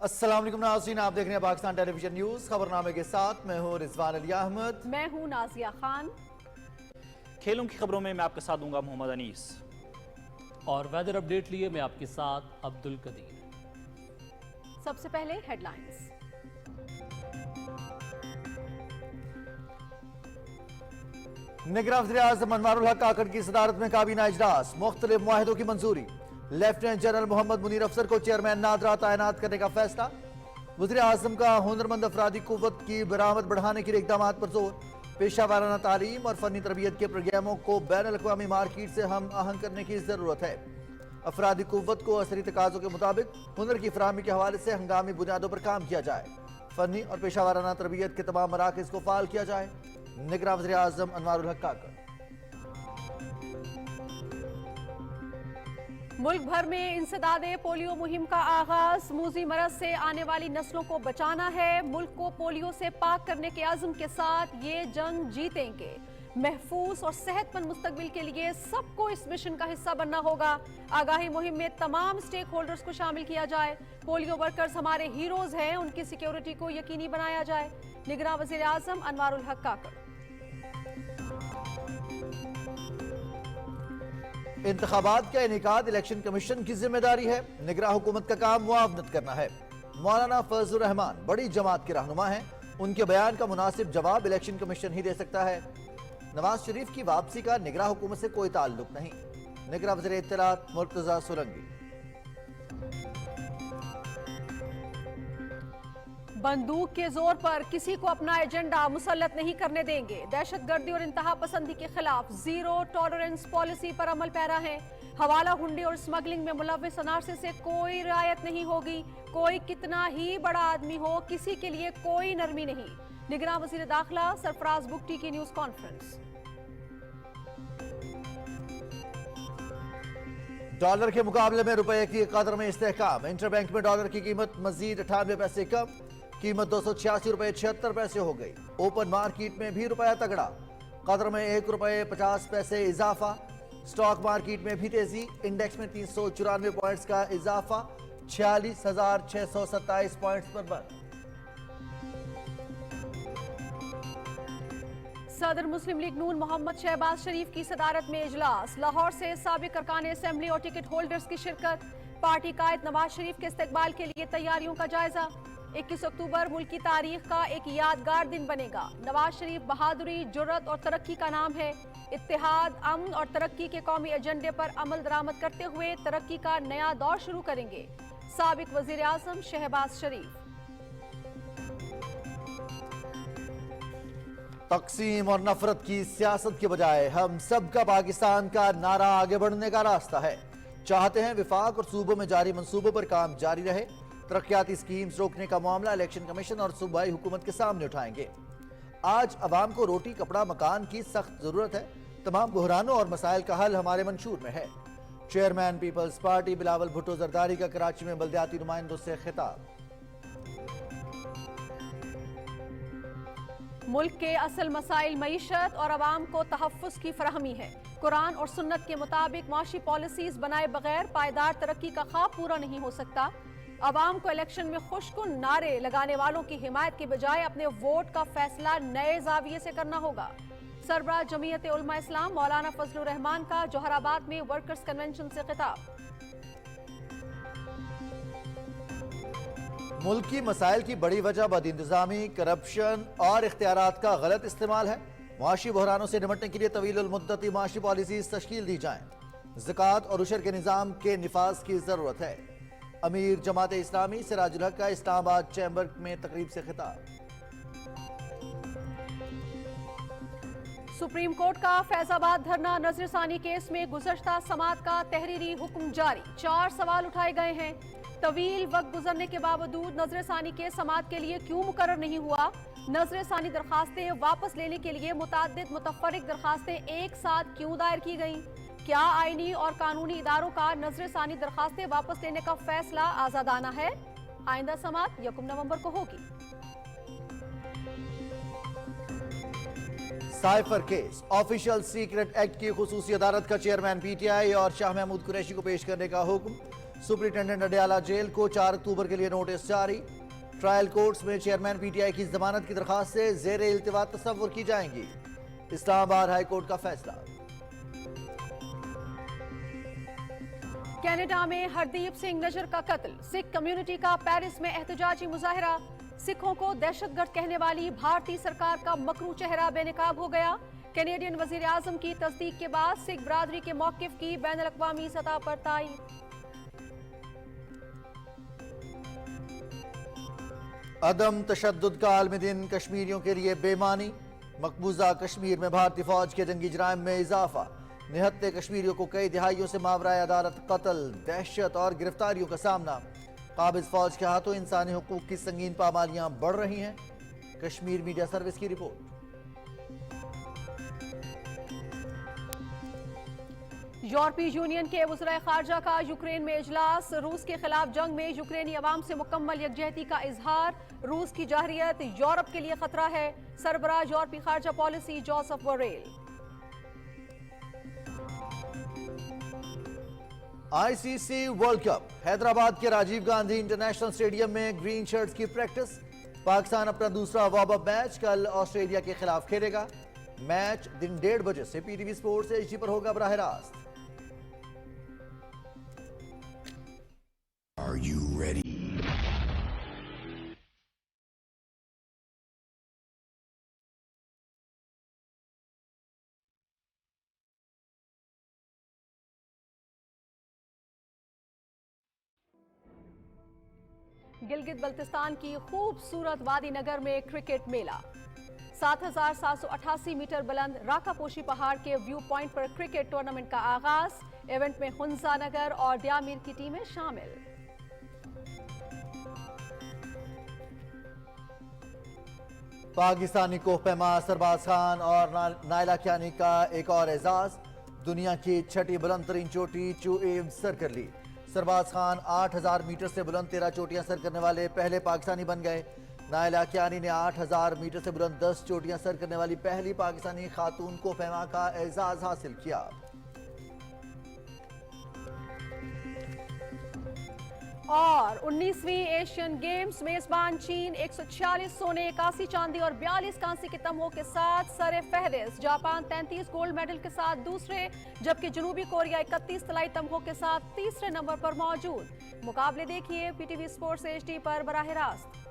अस्सलाम वालेकुम नाज़रीन, आप देख रहे हैं पाकिस्तान टेलीविजन न्यूज। खबरनामे के साथ मैं हूं रिजवान अली अहमद। मैं हूं नाजिया खान। खेलों की खबरों में मैं आपके साथ दूंगा मोहम्मद अनीस। और वेदर अपडेट लिए मैं आपके साथ अब्दुल कदीर। सबसे पहले हेडलाइंस। निगरान वज़ीर-ए-आज़म अनवारुल हक काकड़ की सदारत में काबीना इजलास, मुख्तलिफ मुआहिदों की मंजूरी। लेफ्टिनेंट जनरल मोहम्मद मुनीर अफसर को चेयरमैन नादरा तैनात करने का फैसला। वज़ीर-ए-आज़म का हुनरमंद अफरादी कुव्वत की बरामद बढ़ाने के लिए इक़दामात पर जोर। पेशा वाराना तालीम और फनी तरबियत के प्रोग्रामों को बैनुल-अक़वामी मार्केट से हम आहंग करने की ज़रूरत है। अफरादी कुव्वत को असरी तकाज़ों के मुताबिक हुनर की फराहमी के हवाले से हंगामी बुनियादों पर काम किया जाए। फनी और पेशा वाराना तरबियत के तमाम मराकज़ को फ़ाल किया जाए। निगरान वज़ीर-ए-आज़म अनवारुल हक काकड़। मुल्क भर में इंसदादे पोलियो मुहिम का आगाज। मूजी मरज से आने वाली नस्लों को बचाना है। मुल्क को पोलियो से पाक करने के अज़्म के साथ ये जंग जीतेंगे। महफूज और सेहतमंद मुस्तकबिल के लिए सबको इस मिशन का हिस्सा बनना होगा। आगाही मुहिम में तमाम स्टेक होल्डर्स को शामिल किया जाए। पोलियो वर्कर्स हमारे हीरोज हैं, उनकी सिक्योरिटी को यकीनी बनाया जाए। निगरान वज़ीर-ए-आज़म अनवारुल हक काकड़। इंतखाबात का इनेकाद इलेक्शन कमीशन की जिम्मेदारी है। निगरान हुकूमत का काम मुआवनत करना है। मौलाना फजलुर रहमान बड़ी जमात के रहनुमा हैं, उनके बयान का मुनासिब जवाब इलेक्शन कमीशन ही दे सकता है। नवाज शरीफ की वापसी का निगरान हुकूमत से कोई ताल्लुक नहीं। निगरान वज़ीर इत्तलात मुर्तज़ा सुरंगी। बंदूक के जोर पर किसी को अपना एजेंडा मुसल्लत नहीं करने देंगे। दहशतगर्दी और इंतहा पसंदी के खिलाफ जीरो टॉलरेंस पॉलिसी पर अमल पैरा है। हवाला हुंडी और स्मगलिंग में मुलव्विस अनारसे से कोई रियायत नहीं होगी। कोई कितना ही बड़ा आदमी हो, किसी के लिए कोई नरमी नहीं। निगरान वज़ीर दाखिला सरफराज बुगटी की न्यूज कॉन्फ्रेंस। डॉलर के मुकाबले में रुपए की कदर में इस्तेहकाम। इंटरबैंक में डॉलर की कीमत मजीद 98 पैसे कम, कीमत 286 रुपए 76 पैसे हो गई। ओपन मार्केट में भी रुपया तगड़ा, कदर में 1 रुपए 50 पैसे इजाफा। स्टॉक मार्केट में भी तेजी, इंडेक्स में 394 पॉइंट्स का इजाफा, 46,627 पॉइंट्स पर बंद। सदर मुस्लिम लीग नून मोहम्मद शहबाज शरीफ की सदारत में इजलास। लाहौर से साबिक अरकान असेंबली और टिकट होल्डर्स की शिरकत। पार्टी कायद नवाज शरीफ के इस्तकबाल के लिए तैयारियों का जायजा। 21 अक्टूबर मुल्क की तारीख का एक यादगार दिन बनेगा। नवाज शरीफ बहादुरी, जुर्रत और तरक्की का नाम है। इत्तेहाद, अमन और तरक्की के कौमी एजेंडे पर अमल दरामद करते हुए तरक्की का नया दौर शुरू करेंगे। साबिक वजीर आजम शहबाज शरीफ। तकसीम और नफरत की सियासत के बजाय हम सबका पाकिस्तान का नारा आगे बढ़ने का रास्ता है। चाहते हैं विफाक और सूबों में जारी मंसूबों पर काम जारी रहे। तरक्याती स्कीम्स रोकने का मामला इलेक्शन कमीशन और सूबाई हुकूमत के सामने उठाएंगे। आज अवाम को रोटी कपड़ा मकान की सख्त जरूरत है। तमाम बुहरानों और मसाइल का हल हमारे मंशूर में है। Chairman people's party Bilawal Bhutto Zardari का कराची में बल्दियाती नुमाइंदों से खिताब। मुल्क के असल मसाइल मईशत और अवाम को तहफ़्फ़ुज़ की फराहमी है। कुरान और सुन्नत के मुताबिक माशी पॉलिसीज बनाए बगैर पायदार तरक्की का ख्वाब पूरा नहीं हो सकता। अवाम को इलेक्शन में खुशकुन नारे लगाने वालों की हिमायत के बजाय अपने वोट का फैसला नए जाविये से करना होगा। सरबराह जमीयत उलमा इस्लाम मौलाना फजलुर रहमान का जोहराबाद में वर्कर्स कन्वेंशन से खिताब। मुल्क की मसाइल की बड़ी वजह बदइंतजामी, करप्शन और इख्तियारात का गलत इस्तेमाल है। मुआशी बहरानों से निपटने के लिए तवील मुद्दती मुआशी पॉलिसीज तश्कील दी जाएं। ज़कात और उशर के निज़ाम के निफाज की ज़रूरत है। अमीर जमात इस्लामी सिराजुल हक का इस्लामाबाद चैम्बर में तकरीब से खिताब। सुप्रीम कोर्ट का फैजाबाद धरना नजरसानी केस में गुज़श्ता समात का तहरीरी हुक्म जारी। 4 सवाल उठाए गए हैं। तवील वक्त गुजरने के बावजूद नजरसानी के समात के लिए क्यों मुकर्रर नहीं हुआ? नजरसानी दरखास्तें वापस लेने के लिए मुताद्दिद मुतफर्रिक दरखास्तें एक साथ क्यों दायर की गईं? क्या आईनी और कानूनी इदारों का नजरसानी दरखास्तें वापस लेने का फैसला आजादाना है? आइंदा समात 1 नवंबर को होगी। Cipher case, official secret act की खुसूसी अदालत का चेयरमैन पीटीआई और शाह महमूद कुरैशी को पेश करने का हुक्म। सुपरिटेंडेंट अडयाला जेल को 4 अक्टूबर के लिए नोटिस जारी। ट्रायल कोर्ट्स में चेयरमैन पीटीआई की जमानत की दरखास्त से जेर इल्तिवा तसव्वुर की जाएंगी। इस्लामाबाद हाई कोर्ट का फैसला। कनाडा में हरदीप सिंह नजर का कत्ल, सिख कम्युनिटी का पेरिस में एहतजाजी मुजाहरा। सिखों को दहशतगर्द कहने वाली भारतीय सरकार का मकरू चेहरा बेनकाब हो गया। कैनेडियन वजीर आजम की तस्दीक के बाद सिख बरादरी के मौकिफ की बैनुल अक़वामी सतह पर तायीद। अदम तशद्दुद का आलमी दिन कश्मीरियों के लिए बेमानी। मकबूजा कश्मीर में भारतीय फौज के जंगी जराइम में इजाफा। निहत्ते कश्मीरियों को कई दिहाइयों से मावराए अदालत कत्ल, दहशत और गिरफ्तारियों का सामना। काबिज फौज के हाथों इंसानी हुकूक की संगीन पामालियां बढ़ रही हैं। कश्मीर मीडिया सर्विस की रिपोर्ट। यूरोपीय यूनियन के वज़ीर ख़ारजा का यूक्रेन में इजलास। रूस के खिलाफ जंग में यूक्रेनी अवाम से मुकम्मल यकजहती का इजहार। रूस की जाहिरियत यूरोप के लिए खतरा है। सरबराह यूरोपीय ख़ारजा policy Josep Borrell. ICC world cup, Hyderabad के राजीव गांधी इंटरनेशनल स्टेडियम में ग्रीन शर्ट्स की प्रैक्टिस। पाकिस्तान अपना दूसरा वार्म अप मैच कल ऑस्ट्रेलिया के खिलाफ खेलेगा। मैच दिन 1:30 बजे से पीटीवी स्पोर्ट्स एचडी पर होगा बराह रास्त। Are you ready? Gilgit Baltistan की खूबसूरत वादी नगर में क्रिकेट मेला। 7,788 मीटर बुलंद राकापोशी पहाड़ के व्यू पॉइंट पर क्रिकेट टूर्नामेंट का आगाज। इवेंट में हुंजा नगर और दियामीर की टीमें शामिल। पाकिस्तानी कोहपैमा सरबाज खान और नायला कियानी का एक और एजाज। दुनिया की 6ठी बुलंद तरीन चोटी चुएव सर कर ली। सरबाज खान 8,000 मीटर से बुलंद 13 चोटियां सर करने वाले पहले पाकिस्तानी बन गए। नायला कियानी ने 8,000 मीटर से बुलंद 10 चोटियां सर करने वाली पहली पाकिस्तानी खातून कोहपैमा का एजाज हासिल किया। और 19वीं एशियन गेम्स मेजबान चीन 146 सोने, 81 चांदी और 42 कांसी के तमगों के साथ सरे फहरिस्त। जापान 33 गोल्ड मेडल के साथ दूसरे, जबकि जनूबी कोरिया 31 तलाई तमगों के साथ तीसरे नंबर पर मौजूद। मुकाबले देखिए पीटीवी स्पोर्ट्स एचडी पर बराह रास्त।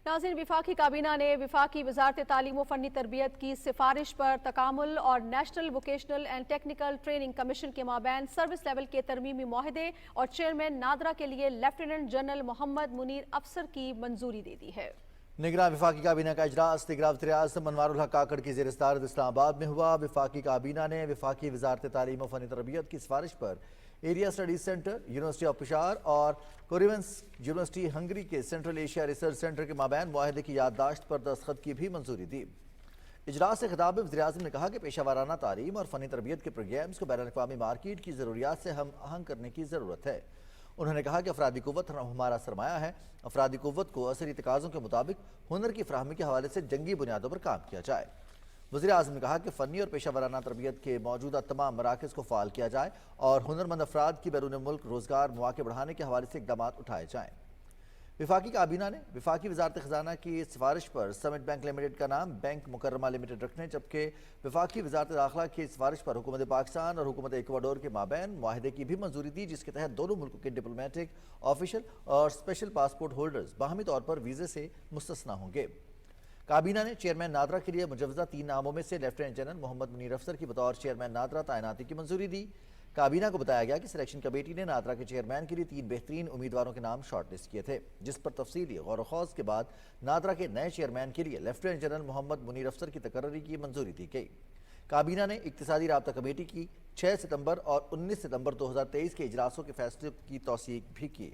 नाज़रीन, विफाकी काबीना ने विफाकी वजारत तालीम व फ़नी तरबियत की सिफारिश पर तकामुल और national vocational and technical training commission के माबैन सर्विस लेवल के तरमीमी मुआहदे और चेयरमैन नादरा के लिए लेफ्टिनेंट जनरल मोहम्मद मुनीर अफसर की मंजूरी दे दी है। निगरान विफाकी काबीना का इजलास निगरान वज़ीर आज़म मनवारुल हक काकड़ की ज़ेर सदारत इस्लामाबाद में हुआ। विफाकी काबीना ने विफाकी वजारत तालीम व फ़नी तरबियत की सिफारिश पर area studies centre, university of Peshawar और कोरिवेंस यूनिवर्सिटी हंगरी के सेंट्रल एशिया रिसर्च सेंटर के माबैन मुआहदे की याददाश्त पर दस्तखत की भी मंजूरी दी। इजलास से खिताब में वज़ीर आज़म ने कहा कि पेशा वाराना तालीम और फ़नी तरबियत के प्रोग्राम्स को बैनुल अक़वामी मार्केट की ज़रूरियात से हम आहंग करने की ज़रूरत है। उन्होंने कहा कि अफरादी क़ुव्वत हमारा सरमाया है। अफरादी क़ुव्वत को असरी तकाज़ों के मुताबिक हुनर की फ़राहमी के हवाले से जंगी बुनियादों पर काम किया जाए। वज़ीर आज़म ने कहा कि फ़नी और पेशा वाराना तरबियत के मौजूदा तमाम मराकज़ को फ़ाल किया जाए और हुनरमंद अफराद की बैरून मुल्क रोज़गार मौके बढ़ाने के हवाले से इक़दामात उठाए जाएँ। विफाकी काबीना ने विफाकी वजारत ख़ज़ाना की सिफारिश पर समिट बैंक लिमिटेड का नाम बैंक मुकर्रमा लिमिटेड रखने, जबकि विफाकी वजारत दाखिला की सिफारिश पर हुकूमत पाकिस्तान और हुकूमत इक्वाडोर के माबैन मुआहदे की भी मंजूरी दी, जिसके तहत दोनों मुल्कों के डिप्लोमेटिक, ऑफिशियल और स्पेशल पासपोर्ट होल्डर्स बाहमी तौर पर वीज़े से मुस्तस्ना होंगे। काबीना ने चेयरमैन नादरा के लिए मुजवज़ा 3 नामों में से लेफ्टिनेंट जनरल मोहम्मद मुनीर अफसर की बतौर चेयरमैन नादरा तैनाती की मंजूरी दी। काबीना को बताया गया कि सिलेक्शन कमेटी ने नादरा के चेयरमैन के लिए 3 बेहतरीन उम्मीदवारों के नाम शॉर्टलिस्ट किए थे, जिस पर तफसीली गौर ख़ौज के बाद नादरा के नए चेयरमैन के लिए लेफ्टिनेंट जनरल मोहम्मद मुनीर अफसर की तकर्री की मंजूरी दी गई। काबीना ने इक्तिसादी राब्ता कमेटी की 6 सितंबर और 19 सितंबर 2023 के इजलासों के फैसले की तौसीक भी की।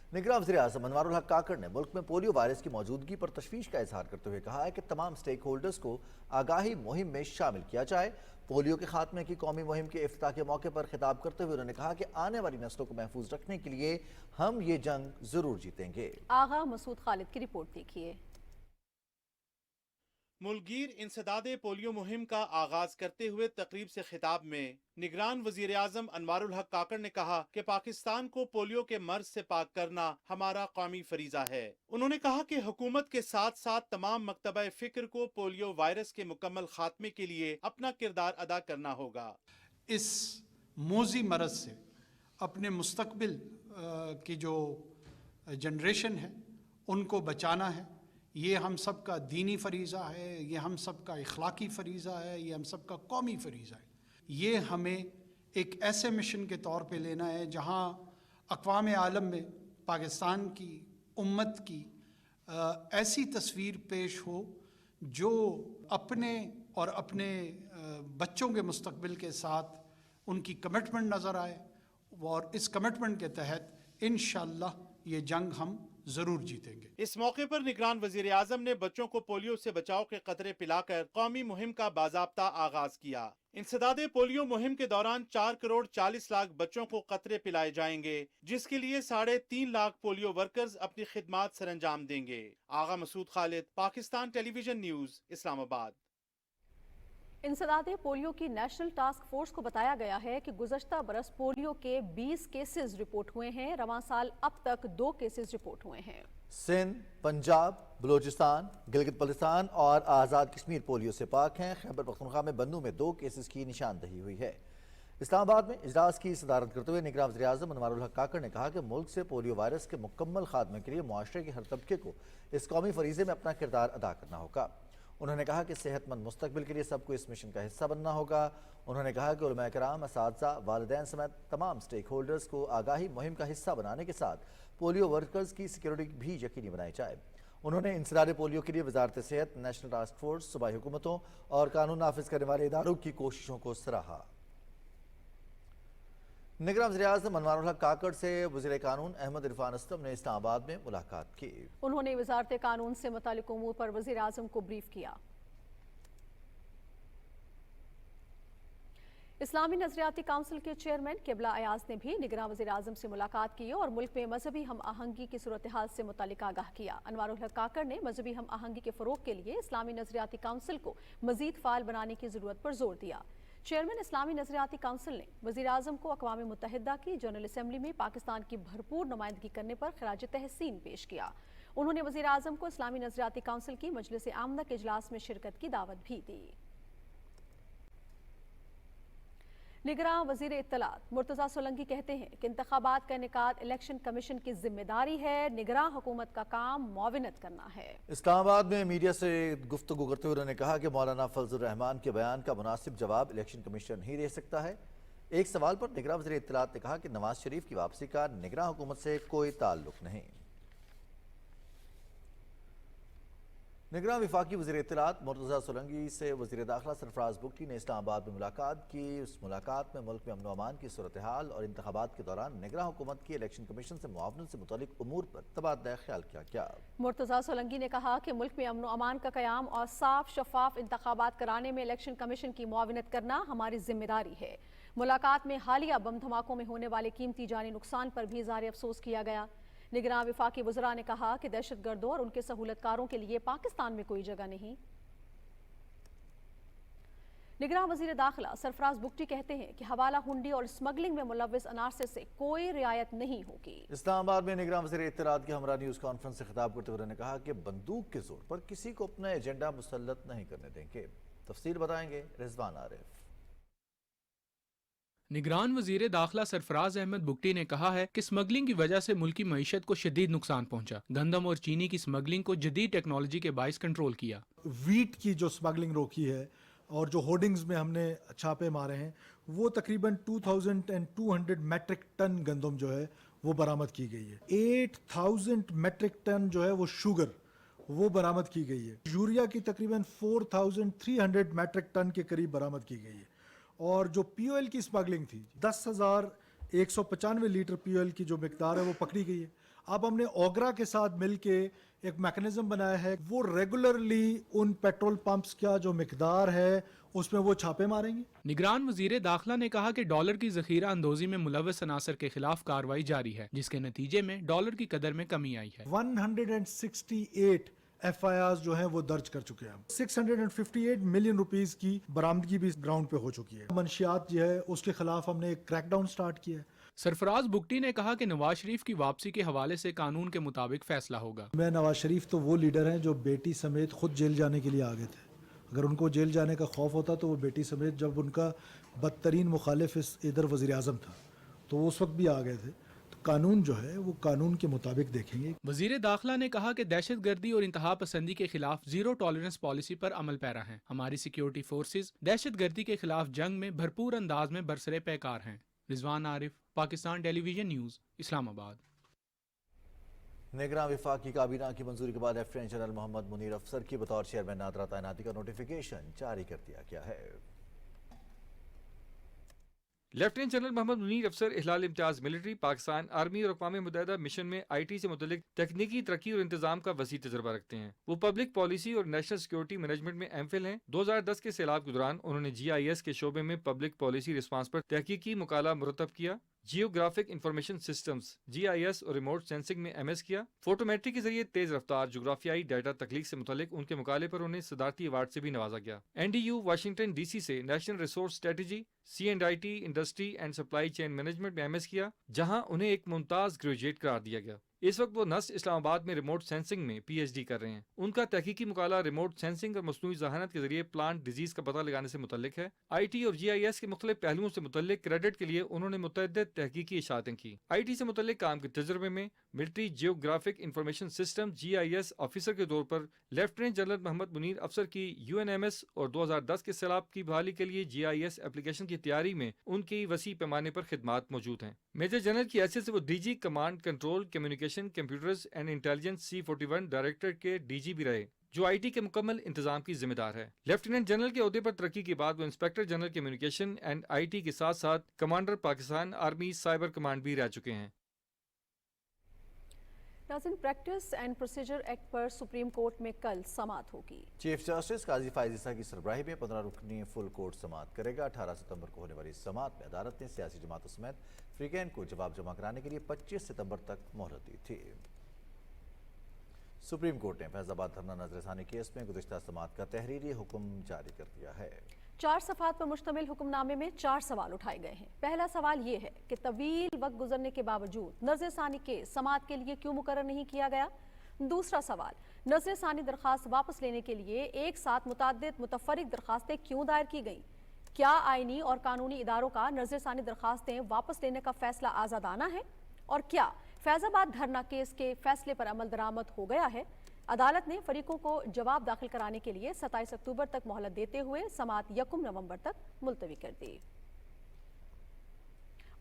निगरान वज़ीर-ए-आज़म अनवारुल हक काकड़ ने मुल्क में पोलियो वायरस की मौजूदगी पर तशवीश का इजहार करते हुए कहा है कि तमाम स्टेक होल्डर्स को आगाही मुहिम में शामिल किया जाए। पोलियो के खात्मे की कौमी मुहिम के इफ्तिताह के मौके पर खिताब करते हुए उन्होंने कहा कि आने वाली नस्लों को महफूज रखने के लिए हम ये जंग जरूर जीतेंगे। आगा मसूद खालिद की रिपोर्ट देखिए। मुल्कगीर इंसदादे पोलियो मुहिम का आगाज करते हुए तकरीब से खिताब में निगरान वजीर आजम अनवारुल हक काकड़ ने कहा कि पाकिस्तान को पोलियो के मर्ज से पाक करना हमारा कौमी फरीजा है। उन्होंने कहा कि हुकूमत के साथ साथ तमाम मकतबा फिक्र को पोलियो वायरस के मुकम्मल खात्मे के लिए अपना किरदार अदा करना होगा। इस मोजी मरज से अपने मुस्तकबिल की जो जनरेशन है उनको बचाना है। ये हम सब का दीनी फरीज़ा है, ये हम सब का इखलाकी फरीज़ा है, ये हम सब का कौमी फरीज़ा है। ये हमें एक ऐसे मिशन के तौर पे लेना है जहाँ अक़वाम आलम में पाकिस्तान की उम्मत की ऐसी तस्वीर पेश हो जो अपने और अपने बच्चों के मुस्तकबिल के साथ उनकी कमिटमेंट नज़र आए और इस कमिटमेंट के तहत इंशाअल्लाह ये जंग हम जरूर जीतेंगे। इस मौके पर निगरान वजीर आजम ने बच्चों को पोलियो से बचाव के कतरे पिलाकर कौमी मुहिम का बाज़ाब्ता आगाज किया। इंसदादे पोलियो मुहिम के दौरान 4 करोड़ 40 लाख बच्चों को कतरे पिलाए जाएंगे, जिसके लिए 3.5 लाख पोलियो वर्कर्स अपनी खिदमात सरंजाम देंगे। Agha Masood Khalid, Pakistan television news, Islamabad. इंसदादे पोलियो की नेशनल टास्क फोर्स को बताया गया है कि गुज़श्ता बरस पोलियो के 20 केसेस रिपोर्ट हुए हैं। रवां साल अब तक 2 केसेस रिपोर्ट हुए हैं। सिंध, पंजाब, बलूचिस्तान, गिलगित बल्तिस्तान और आज़ाद कश्मीर पोलियो से पाक हैं। खैबर पख्तूनख्वा में बन्नू में 2 केसेस की निशानदही हुई है। इस्लामाबाद में इजलास की सदारत करते हुए निगरान वज़ीर आज़म अनवारुल हक काकड़ ने कहा कि मुल्क से पोलियो वायरस के मुकम्मल खात्मे के लिए मुआशरे के हर तबके को इस कौमी फरीज़े में अपना किरदार अदा करना होगा। उन्होंने कहा कि सेहतमंद मुस्तकबिल के लिए सबको इस मिशन का हिस्सा बनना होगा। उन्होंने कहा कि उलमा कराम, असातिज़ा, वालिदैन समेत तमाम स्टेक होल्डर्स को आगाही मुहिम का हिस्सा बनाने के साथ पोलियो वर्कर्स की सिक्योरिटी भी यकीनी बनाई जाए। उन्होंने इंसदादे पोलियो के लिए वजारत सेहत, नेशनल टास्क फोर्स, सूबाई हुकूमतों और कानून नाफिज करने वाले इदारों की कोशिशों को सराहा। निगरान वज़ीर-ए-आज़म अनवारुल हक काकड़ से वज़ीर कानून अहमद इरफान असलम ने इस्लामाबाद में मुलाकात की। उन्होंने वज़ारत कानून से मुतालिक उमूर पर वज़ीर आज़म को ब्रीफ किया। इस्लामी नजरियाती काउंसिल के चेयरमैन किबला अयाज ने भी निगरान वज़ीर आज़म से मुलाकात की और मुल्क में मजहबी हम आहंगी की सूरत हाल से मुतालिक आगाह किया। अनवारुल हक काकड़ ने मजहबी हम आहंगी के फ़रोग़ के लिए इस्लामी नजरियाती काउंसिल को मज़ीद फ़ाल बनाने की ज़रूरत पर जोर दिया। चेयरमैन इस्लामी नजरियाती काउंसिल ने वज़ीर आज़म को अक़वाम मुत्तहिदा की जनरल असम्बली में पाकिस्तान की भरपूर नुमाइंदगी करने पर खराज तहसीन पेश किया। उन्होंने वज़ीर आज़म को इस्लामी नजरियाती काउंसिल की मजलिस आमना के इजलास में शिरकत की दावत भी दी। निगरान वज़ीर इत्तलात मुर्तज़ा सोलंकी कहते हैं कि इंतखाबात का इनेकाद इलेक्शन कमीशन की जिम्मेदारी है। निगरान हुकूमत का काम मुआविनत करना है। इस्लामाबाद में मीडिया से गुफ्तगू करते हुए उन्होंने कहा कि मौलाना फजलुर रहमान के बयान का मुनासिब जवाब इलेक्शन कमीशन ही दे सकता है। एक सवाल पर निगरान वज़ीर इत्तलात ने कहा कि नवाज शरीफ की वापसी का निगरान हुकूमत से कोई ताल्लुक नहीं। निगरान विफाकी वज़ीर इत्तलात मुर्तज़ा सोलंकी से वज़ीर दाखिला सरफराज बुगटी ने इस्लामाबाद में मुलाकात की। उस मुलाकात में मुल्क में अमन अमान की सूरत हाल और इंतखाबात के दौरान निगरान हुकूमत की इलेक्शन कमीशन से मुआवनत से मुतालिक उमूर पर तबादला ख्याल किया गया। मुर्तज़ा सोलंकी ने कहा कि मुल्क में अमन अमान का क़याम और साफ शफाफ इंतखाबात कराने में इलेक्शन कमीशन की मुआवनत करना हमारी जिम्मेदारी है। मुलाकात में हालिया बम धमाकों में होने वाले कीमती जानी नुकसान पर भी इज़हार अफसोस किया गया। निगरान विफाकी वज़रा ने कहा कि दहशत गर्दों और उनके सहूलतकारों के लिए पाकिस्तान में कोई जगह नहीं। निगरान वज़ीर दाखिला सरफराज बुगटी कहते हैं कि हवाला हुंडी और स्मगलिंग में मुलव्विस अनारसे से कोई रियायत नहीं होगी। इस्लामाबाद में निगरान वज़ीर इत्तलात की हमरा न्यूज़ कॉन्फ्रेंस से खिताब करते हुए उन्होंने कहा कि बंदूक के जोर पर किसी को अपना एजेंडा मुसल्लत नहीं करने देंगे। तफसील बताएंगे रिजवान आरिफ। निगरान वजीर दाखिला सरफराज अहमद बुगटी ने कहा है कि स्मगलिंग की वजह से मुल्क की मईशत को शदीद नुकसान पहुंचा। गंदम और चीनी की स्मगलिंग को जदीद टेक्नोलॉजी के बाइस कंट्रोल किया। वीट की जो स्मगलिंग रोकी है और जो होर्डिंग्स में हमने छापे मारे हैं वो तकरीबन 2200 मेट्रिक टन गंदम जो है वो बरामद की गई है। 8000 मेट्रिक टन जो है वो शुगर वो बरामद की गई है। यूरिया की तकरीबन 4300 मेट्रिक टन के करीब बरामद की गई है। और जो पीओएल की स्मगलिंग थी 10,195 लीटर पीओएल की जो मिकदार है वो पकड़ी गई है। अब हमने ओगरा के साथ मिलके एक मैकेनिज्म बनाया है, वो रेगुलरली उन पेट्रोल पंप्स का जो मिकदार है उसमें वो छापे मारेंगे। निगरान वजीर दाखिला ने कहा कि डॉलर की जखीरा अंदोजी में मुलव्वस अनासर के खिलाफ कार्रवाई जारी है, जिसके नतीजे में डॉलर की कदर में कमी आई है। 168 FIRs जो हैं वो दर्ज कर चुके हैं। 658 मिलियन रुपीस की बरामदगी भी ग्राउंड पे हो चुकी है। मंशियात जो है उसके खिलाफ हमने एक क्रैकडाउन स्टार्ट किया है। सरफराज बुगटी ने कहा कि नवाज शरीफ की वापसी के हवाले से कानून के मुताबिक फैसला होगा। मैं नवाज शरीफ तो वो लीडर हैं जो बेटी समेत खुद जेल जाने के लिए आ गए थे। अगर उनको जेल जाने का खौफ होता तो वो बेटी समेत, जब उनका बदतरीन मुखालिफ इधर वज़ीर आज़म था तो वो उस वक्त भी आ गए थे। तो कानून जो है वो कानून के मुताबिक देखेंगे। वजीर दाखिला ने कहा कि दहशत गर्दी और इंतहा पसंदी के खिलाफ जीरो टॉलरेंस पॉलिसी पर अमल पैरा हैं। हमारी सिक्योरिटी फोर्सेज दहशत गर्दी के खिलाफ जंग में भरपूर अंदाज में बरसरे पैकार हैं। Rizwan Arif, Pakistan television news, Islamabad. निगरान विफाकी काबीना की मंजूरी के बाद लेफ्टिनेंट जनरल मोहम्मद मुनीर अफसर की बतौर चेयरमैन नादरा तैनाती का नोटिफिकेशन जारी कर दिया गया है। लेफ्टिनेंट जनरल मोहम्मद मुनीर अफसर इहलाल इम्तियाज मिलिट्री, पाकिस्तान आर्मी और अक़वाम मुत्तहिदा मिशन में IT से मुतल्लिक तकनीकी तरक्की और इंतजाम का वसी तजर्बा रखते हैं। वो पब्लिक पॉलिसी और नेशनल सिक्योरिटी मैनेजमेंट में MPhil हैं। 2010 के सैलाब के दौरान उन्होंने GIS के शोबे में पब्लिक पॉलिसी रिस्पांस पर तहकीकी मुकाला मुरतब किया। जियोग्राफिक इंफॉर्मेशन सिस्टम्स GIS और रिमोट सेंसिंग में MS किया। फोटोमेट्री के जरिए तेज रफ्तार जोग्राफियाई डाटा तख्लीक से मुतल्लिक उनके मुकाले पर उन्हें सदारती अवार्ड से भी नवाजा गया। NDU वाशिंगटन DC से national resource strategy, C&IT industry and supply chain management में MS किया, जहां उन्हें एक मुमताज ग्रेजुएट करार दिया गया। इस वक्त वो नस्ट इस्लामाबाद में रिमोट सेंसिंग में PhD कर रहे हैं। उनका तहकीकी मुकाला रिमोट सेंसिंग और मसनूई ज़हानत के जरिए प्लांट डिजीज का पता लगाने से मुतल्लिक है। IT और GIS के मुख्तलिफ पहलुओं से मुतल्लिक क्रेडिट के लिए उन्होंने मुतअद्दिद तहकीकी इशाअतें की। IT से मुतल्लिक काम के तजर्बे में military geographic information system GIS officer के तौर पर लेफ्टिनेंट जनरल मोहम्मद मुनीर अफसर की UNMS और 2010 के सैलाब की बहाली के लिए GIS एप्लीकेशन की तैयारी में उनकी वसी पैमाने पर खिदमात मौजूद हैं। मेजर जनरल की हैसियत से वो DG command control communication computers and intelligence C41 director के DG भी रहे, जो IT के मुकम्मल इंतजाम की जिम्मेदार है। लेफ्टिनेंट जनरल के ओहदे पर तरक्की के बाद वो inspector general communication and IT के साथ साथ commander Pakistan army cyber command भी रह चुके हैं। नाज़रीन, प्रैक्टिस एंड प्रोसीजर एक्ट पर सुप्रीम कोर्ट में कल समाअत होगी। चीफ जस्टिस काजी फाइज ईसा की सरबराही में 15 रुकनी फुल कोर्ट समाअत करेगा। 18 सितंबर को होने वाली इस समाअत में अदालत ने सियासी जमातों समेत फ्रीकैन को जवाब जमा कराने के लिए 25 सितंबर तक मोहलत दी थी। सुप्रीम कोर्ट ने फैजाबाद धरना नजरसानी केस में गुज़िश्ता समाअत का तहरीरी हुक्म जारी कर दिया है। 4 सफ़ात पर मुश्तमिल हुक्मनामे में 4 सवाल उठाए गए हैं। पहला सवाल ये है कि तवील वक्त गुजरने के बावजूद नजरसानी केस समाअत के लिए क्यों मुकर्रर नहीं किया गया। दूसरा सवाल, नजरसानी दरखास्त वापस लेने के लिए एक साथ मुतअद्दिद मुतफर्रिक दरखास्तें क्यों दायर की गईं। क्या आईनी और कानूनी इदारों का नजरसानी दरखास्तें वापस लेने का फैसला आज़ादाना है, और क्या फैजाबाद धरना केस के फैसले पर अमल दरामद हो गया है। अदालत ने फरीकों को जवाब दाखिल कराने के लिए 27 अक्टूबर तक मोहलत देते हुए समाअत 1 नवंबर तक मुलतवी कर दी।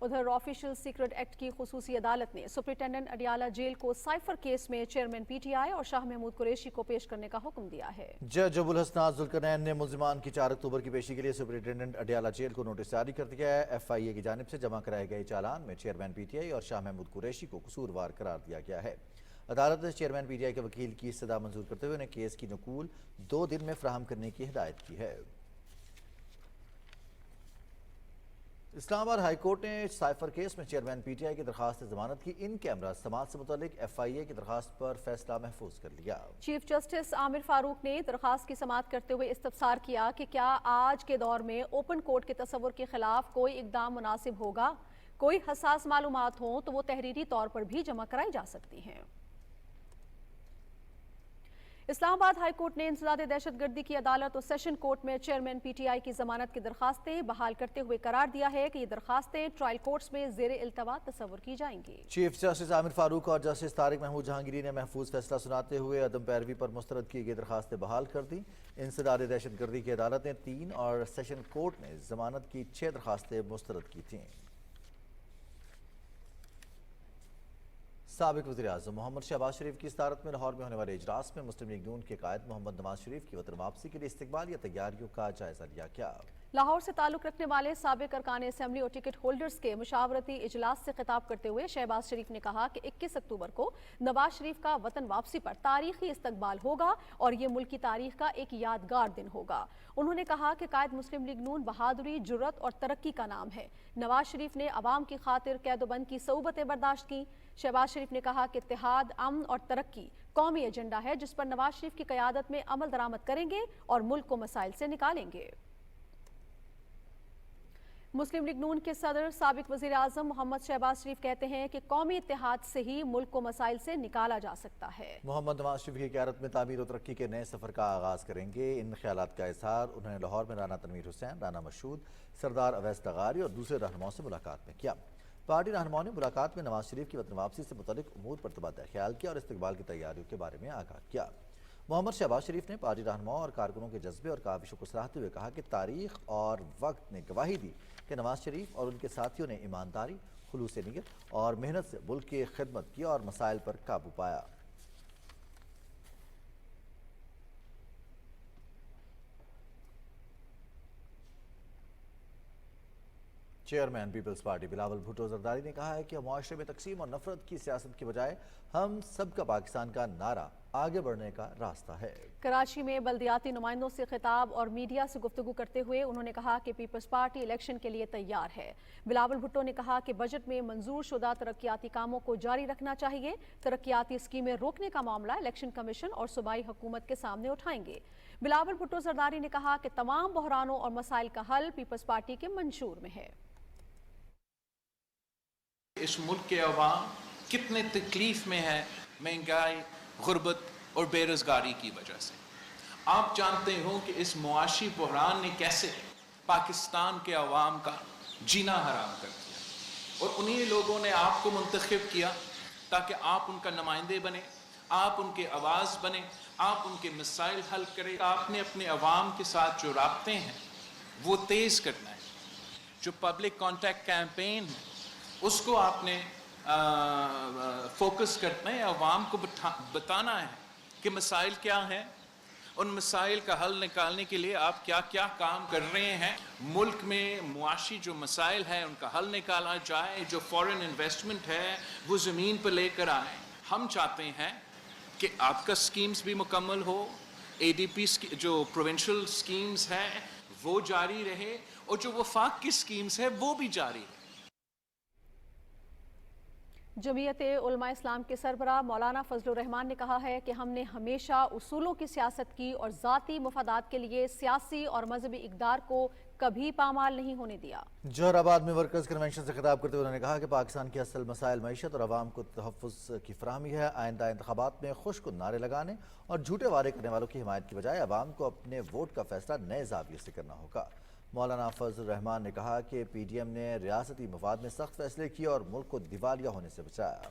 उधर ऑफिशियल सीक्रेट एक्ट की खुसूसी अदालत ने सुप्रिंटेंडेंट अडियाला जेल को साइफर केस में चेयरमैन PTI और शाह महमूद कुरैशी को पेश करने का हुक्म दिया है। जज अबुल हसनात जुल्करनैन ने मुल्जिमान की 4 अक्टूबर की पेशी के लिए सुप्रिंटेंडेंट अडियाला जेल को नोटिस जारी कर दिया है। FIA की जानिब से जमा कराए गए चालान में चेयरमैन PTI और शाह महमूद कुरैशी को कसूरवार करार दिया गया है। अदालत ने चेयरमैन PTI के वकील की इस्तदा मंजूर करते हुए उन्हें केस की नकूल 2 दिन में फराहम करने की हिदायत की है। इस्लामाबाद हाई कोर्ट ने साइफर केस में चेयरमैन PTI की दरखास्त जमानत की इन कैमरा समाअत से मुतालिक FIA की दरखास्त पर फैसला महफूज कर लिया। चीफ जस्टिस आमिर फारूक ने दरखास्त की समाअत करते हुए इस्तफसार किया कि क्या आज के दौर में ओपन कोर्ट के तस्वुर के खिलाफ कोई इकदाम मुनासिब होगा। कोई हसास मालूमात हो तो वो तहरीरी तौर पर भी जमा कराई जा सकती हैं। इस्लामाबाद हाई कोर्ट ने इंसदाद दहशतगर्दी की अदालत और सेशन कोर्ट में चेयरमैन PTI की जमानत की दरखास्तें बहाल करते हुए करार दिया है कि ये दरखास्तें ट्रायल कोर्ट्स में जेर इल्तवा तस्वुर की जाएंगी। चीफ जस्टिस आमिर फारूक और जस्टिस तारिक महमूद जहांगीरी ने महफूज फैसला सुनाते हुए अदम पैरवी पर मुस्तरद की गई दरखास्तें बहाल कर दी। इंसदाद दहशतगर्दी की अदालत ने 3 और सेशन कोर्ट ने जमानत की 6 दरखास्तें मुस्तरद की थीं। साबिक वज़ीर आज़म मोहम्मद शहबाज शरीफ की सदारत में लाहौर में होने वाले इजलास में मुस्लिम लीग नून के कायद मोहम्मद नवाज शरीफ की वतन वापसी के लिए इस्तकबाल या तैयारियों का जायजा लिया गया। لاہور سے تعلق رکھنے والے سابق ارکان اسمبلی اور ٹکٹ ہولڈرز کے مشاورتی اجلاس سے خطاب کرتے ہوئے شہباز شریف نے کہا کہ 21 اکتوبر کو نواز شریف کا وطن واپسی پر تاریخی استقبال ہوگا اور یہ ملک کی تاریخ کا ایک یادگار دن ہوگا۔ انہوں نے کہا کہ قائد مسلم لیگ نون بہادری، جرت اور ترقی کا نام ہے۔ نواز شریف نے عوام کی خاطر قید و بند کی صعوبتیں برداشت کی۔ شہباز شریف نے کہا کہ اتحاد، امن اور ترقی قومی ایجنڈا ہے جس پر نواز شریف کی قیادت میں عمل درآمد کریں گے اور ملک کو مسائل سے نکالیں گے۔ مسلم لیگ نون کے صدر سابق وزیر اعظم محمد شہباز شریف کہتے ہیں کہ قومی اتحاد سے ہی ملک کو مسائل سے نکالا جا سکتا ہے۔ محمد نواز شریف کی قیادت میں تعمیر و ترقی کے نئے سفر کا آغاز کریں گے۔ ان خیالات کا اظہار انہوں نے لاہور میں رانا تنویر حسین، رانا مشہود، سردار اویس ڈغاری اور دوسرے رہنماؤں سے ملاقات میں کیا۔ پارٹی رہنماؤں نے ملاقات میں نواز شریف کی وطن واپسی سے متعلق امور پر تبادلہ خیال کیا اور استقبال کی تیاریوں کے بارے میں آگاہ کیا۔ محمد شہباز شریف نے پارٹی رہنماؤں اور کارکنوں کے جذبے اور کاوشوں کو سراہتے ہوئے کہا کہ تاریخ اور وقت نے گواہی دی کہ نواز شریف اور ان کے ساتھیوں نے ایمانداری، خلوص نیت اور محنت سے ملک کی خدمت کی اور مسائل پر قابو پایا۔ Chairman people's party Bilawal Bhutto Zardari نے کہا ہے کہ معاشرے میں تقسیم اور نفرت کی سیاست کی بجائے ہم سب کا پاکستان کا نعرہ آگے بڑھنے کا راستہ ہے۔ کراچی میں بلدیاتی نمائندوں سے خطاب اور میڈیا سے گفتگو کرتے ہوئے انہوں نے کہا کہ پیپلز پارٹی الیکشن کے لیے تیار ہے۔ بلاول بھٹو نے کہا کہ بجٹ میں منظور شدہ ترقیاتی کاموں کو جاری رکھنا چاہیے۔ ترقیاتی اسکیمیں روکنے کا معاملہ الیکشن کمیشن اور صوبائی حکومت کے سامنے اٹھائیں گے۔ بلاول بھٹو زرداری نے کہا کہ تمام بحرانوں اور مسائل کا حل پیپلز پارٹی کے منشور میں ہے۔ اس ملک کے عوام کتنے تکلیف میں ہے مہنگائی، غربت اور بے روزگاری کی وجہ سے۔ آپ جانتے ہو کہ اس معاشی بحران نے کیسے پاکستان کے عوام کا جینا حرام کر دیا، اور انہی لوگوں نے آپ کو منتخب کیا تاکہ آپ ان کا نمائندے بنے، آپ ان کے آواز بنے، آپ ان کے مسائل حل کریں۔ آپ نے اپنے عوام کے ساتھ جو رابطے ہیں وہ تیز کرنا ہے۔ جو پبلک کانٹیکٹ کیمپین ہے اس کو آپ نے فوکس کرنا ہے، عوام کو بتانا ہے کہ مسائل کیا ہیں، ان مسائل کا حل نکالنے کے لیے آپ کیا کیا کام کر رہے ہیں۔ ملک میں معاشی جو مسائل ہیں ان کا حل نکالا جائے، جو فورن انویسٹمنٹ ہے وہ زمین پر لے کر آئیں۔ ہم چاہتے ہیں کہ آپ کا سکیمز بھی مکمل ہو، اے ڈی پی جو پروونشل سکیمز ہیں وہ جاری رہے، اور جو وفاق کی سکیمز ہیں وہ بھی جاری رہے۔ جمعیت علماء اسلام کے سربراہ مولانا فضل الرحمان نے کہا ہے کہ ہم نے ہمیشہ اصولوں کی سیاست کی اور ذاتی مفادات کے لیے سیاسی اور مذہبی اقدار کو کبھی پامال نہیں ہونے دیا۔ جوہر آباد میں ورکرز کنونشن سے خطاب کرتے ہوئے انہوں نے کہا کہ پاکستان کے اصل مسائل معیشت اور عوام کو تحفظ کی فراہمی ہے۔ آئندہ انتخابات میں خشک نعرے لگانے اور جھوٹے وعدے کرنے والوں کی حمایت کی بجائے عوام کو اپنے ووٹ کا فیصلہ نئے زاویے سے کرنا ہوگا۔ مولانا فضل الرحمان نے کہا کہ پی ڈی ایم نے ریاستی مفاد میں سخت فیصلے کیے اور ملک کو دیوالیہ ہونے سے بچایا۔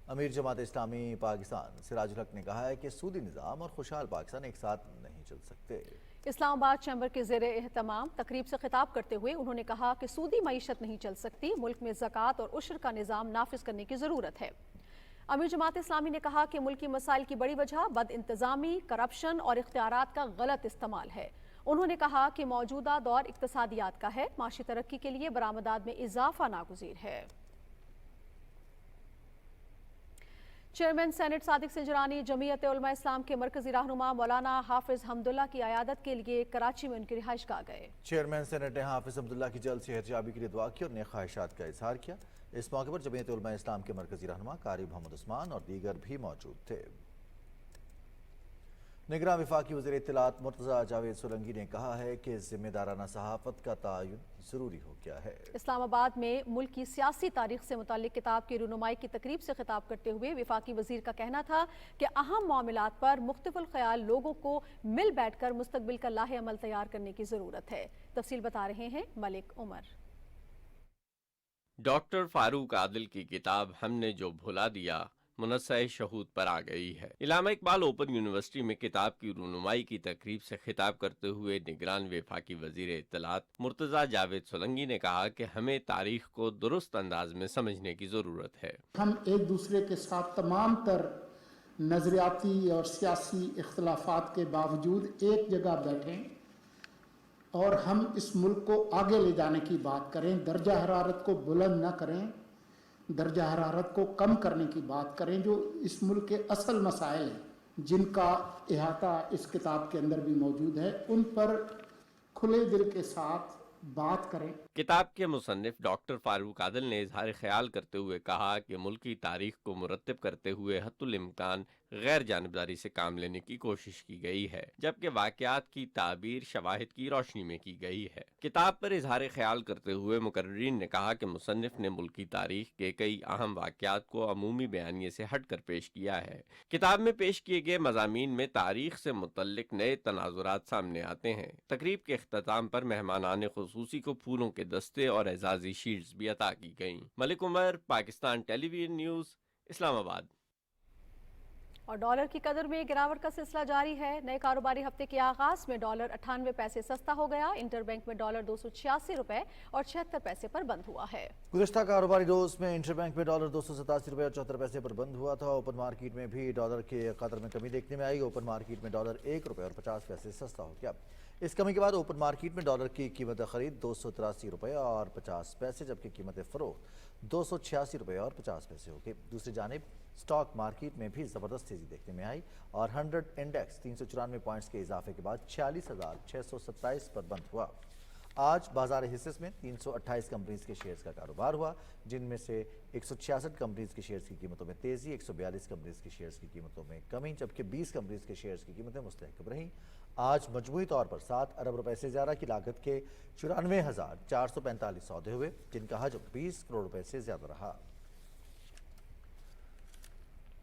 امیر جماعت اسلامی پاکستان سراج الحق نے کہا ہے کہ سودی نظام اور خوشحال پاکستان ایک ساتھ نہیں چل سکتے۔ اسلام آباد چیمبر کے زیر اہتمام تقریب سے خطاب کرتے ہوئے انہوں نے کہا کہ سودی معیشت نہیں چل سکتی، ملک میں زکوٰۃ اور عشر کا نظام نافذ کرنے کی ضرورت ہے۔ امیر جماعت اسلامی نے کہا کہ ملکی مسائل کی بڑی وجہ بد انتظامی، کرپشن اور اختیارات کا غلط استعمال ہے۔ انہوں نے کہا کہ موجودہ دور اقتصادیات کا ہے، معاشی ترقی کے لیے برآمدات میں اضافہ ناگزیر ہے۔ چیئرمین سینٹ صادق سنجرانی جمعیت علماء اسلام کے مرکزی رہنما مولانا حافظ حمداللہ کی عیادت کے لیے کراچی میں ان کی رہائش گاہ گئے۔ چیئرمین سینٹ نے حافظ حمداللہ کی جلد صحت یابی کے لیے دعا کی اور نیک خواہشات کا اظہار کیا۔ اس موقع پر جمعیت علماء اسلام کے مرکزی رہنما قاری محمد عثمان اور دیگر بھی موجود تھے۔ نگراں وفاقی وزیر اطلاعات مرتضیٰ جاوید سولنگی نے کہا ہے کہ ذمہ دارانہ صحافت کا تعین ضروری ہو گیا ہے۔ اسلام آباد میں ملک کی سیاسی تاریخ سے متعلق کتاب کی رونمائی کی تقریب سے خطاب کرتے ہوئے وفاقی وزیر کا کہنا تھا کہ اہم معاملات پر مختلف الخیال لوگوں کو مل بیٹھ کر مستقبل کا لاہ عمل تیار کرنے کی ضرورت ہے۔ تفصیل بتا رہے ہیں ملک عمر۔ ڈاکٹر فاروق عادل کی کتاب ہم نے جو بھلا دیا منصہ شہود پر آ گئی ہے۔ علامہ اقبال اوپن یونیورسٹی میں کتاب کی رونمائی کی تقریب سے خطاب کرتے ہوئے نگران وفاقی وزیر اطلاعات مرتضیٰ جاوید سولنگی نے کہا کہ ہمیں تاریخ کو درست انداز میں سمجھنے کی ضرورت ہے۔ ہم ایک دوسرے کے ساتھ تمام تر نظریاتی اور سیاسی اختلافات کے باوجود ایک جگہ بیٹھیں और हम इस मुल्क को आगे ले जाने की बात करें, दर्जा हरारत को बुलंद न करें, दर्जा हरारत को कम करने की बात करें, जो इस मुल्क के असल मसाइल हैं जिनका इहाता इस किताब के अंदर भी मौजूद है, उन पर खुले दिल के साथ बात करें। किताब के मुसन्निफ डॉक्टर फारूक आदिल ने इजहार ख्याल करते हुए कहा कि मुल्क की तारीख को मुरत्तिब करते हुए हत्तुल इम्कान गैर जानिबदारी से काम लेने की कोशिश की गई है, जबकि वाक़यात की ताबीर शवाहिद की रोशनी में की गई है। किताब पर इजहार ख्याल करते हुए मुकर्रिरीन ने कहा कि मुसन्निफ ने मुल्क की तारीख के कई अहम वाक़यात को अमूमी बयानिए से हट कर पेश किया है। किताब में पेश किए गए मज़ामीन में तारीख से मुतल्लिक नए तनाजुरात सामने आते हैं। तकरीब के इख्तिताम पर मेहमानान खुसूसी को फूलों के दस्ते और एजाजी शील्ड्स भी अता की गईं। Malik Umar, Pakistan television news, Islamabad. और डॉलर की कदर में गिरावट का सिलसिला जारी है। नए कारोबारी हफ्ते के आगाज में डॉलर 98 पैसे सस्ता हो गया। इंटरबैंक में डॉलर 286 रुपए और 76 पैसे पर बंद हुआ है। गुज़श्ता कारोबारी रोज में इंटरबैंक में डॉलर 287 रुपए और 74 पैसे पर बंद हुआ था। ओपन मार्केट में भी डॉलर के कदर में कमी देखने में आई। ओपन मार्केट में डॉलर 1 रुपए और 50 पैसे सस्ता हो गया। इस कमी के बाद ओपन मार्केट में डॉलर की कीमत खरीद 283 रुपए और 50 पैसे, जबकि कीमत फरोख्त 286 रुपए और 50 पैसे हो गई। दूसरी जानिब स्टॉक मार्केट में भी ज़बरदस्त तेज़ी देखने में आई और 100 इंडेक्स 394 पॉइंट्स के इजाफे के बाद 46,627 पर बंद हुआ। आज बाजार हिस्सेस में 328 कंपनीज के शेयर्स का कारोबार हुआ, जिनमें से 166 कंपनीज के शेयर्स की कीमतों में तेज़ी, 142 कंपनीज के शेयर्स की कीमतों में कमी, जबकि 20 कंपनीज के शेयर्स की कीमतें मुस्तहकम रहीं। आज मजमूई तौर पर 7 अरब रुपए से ज़्यादा की लागत के 94,445 सौदे हुए, जिनका हजम 20 करोड़ रुपए से ज़्यादा रहा।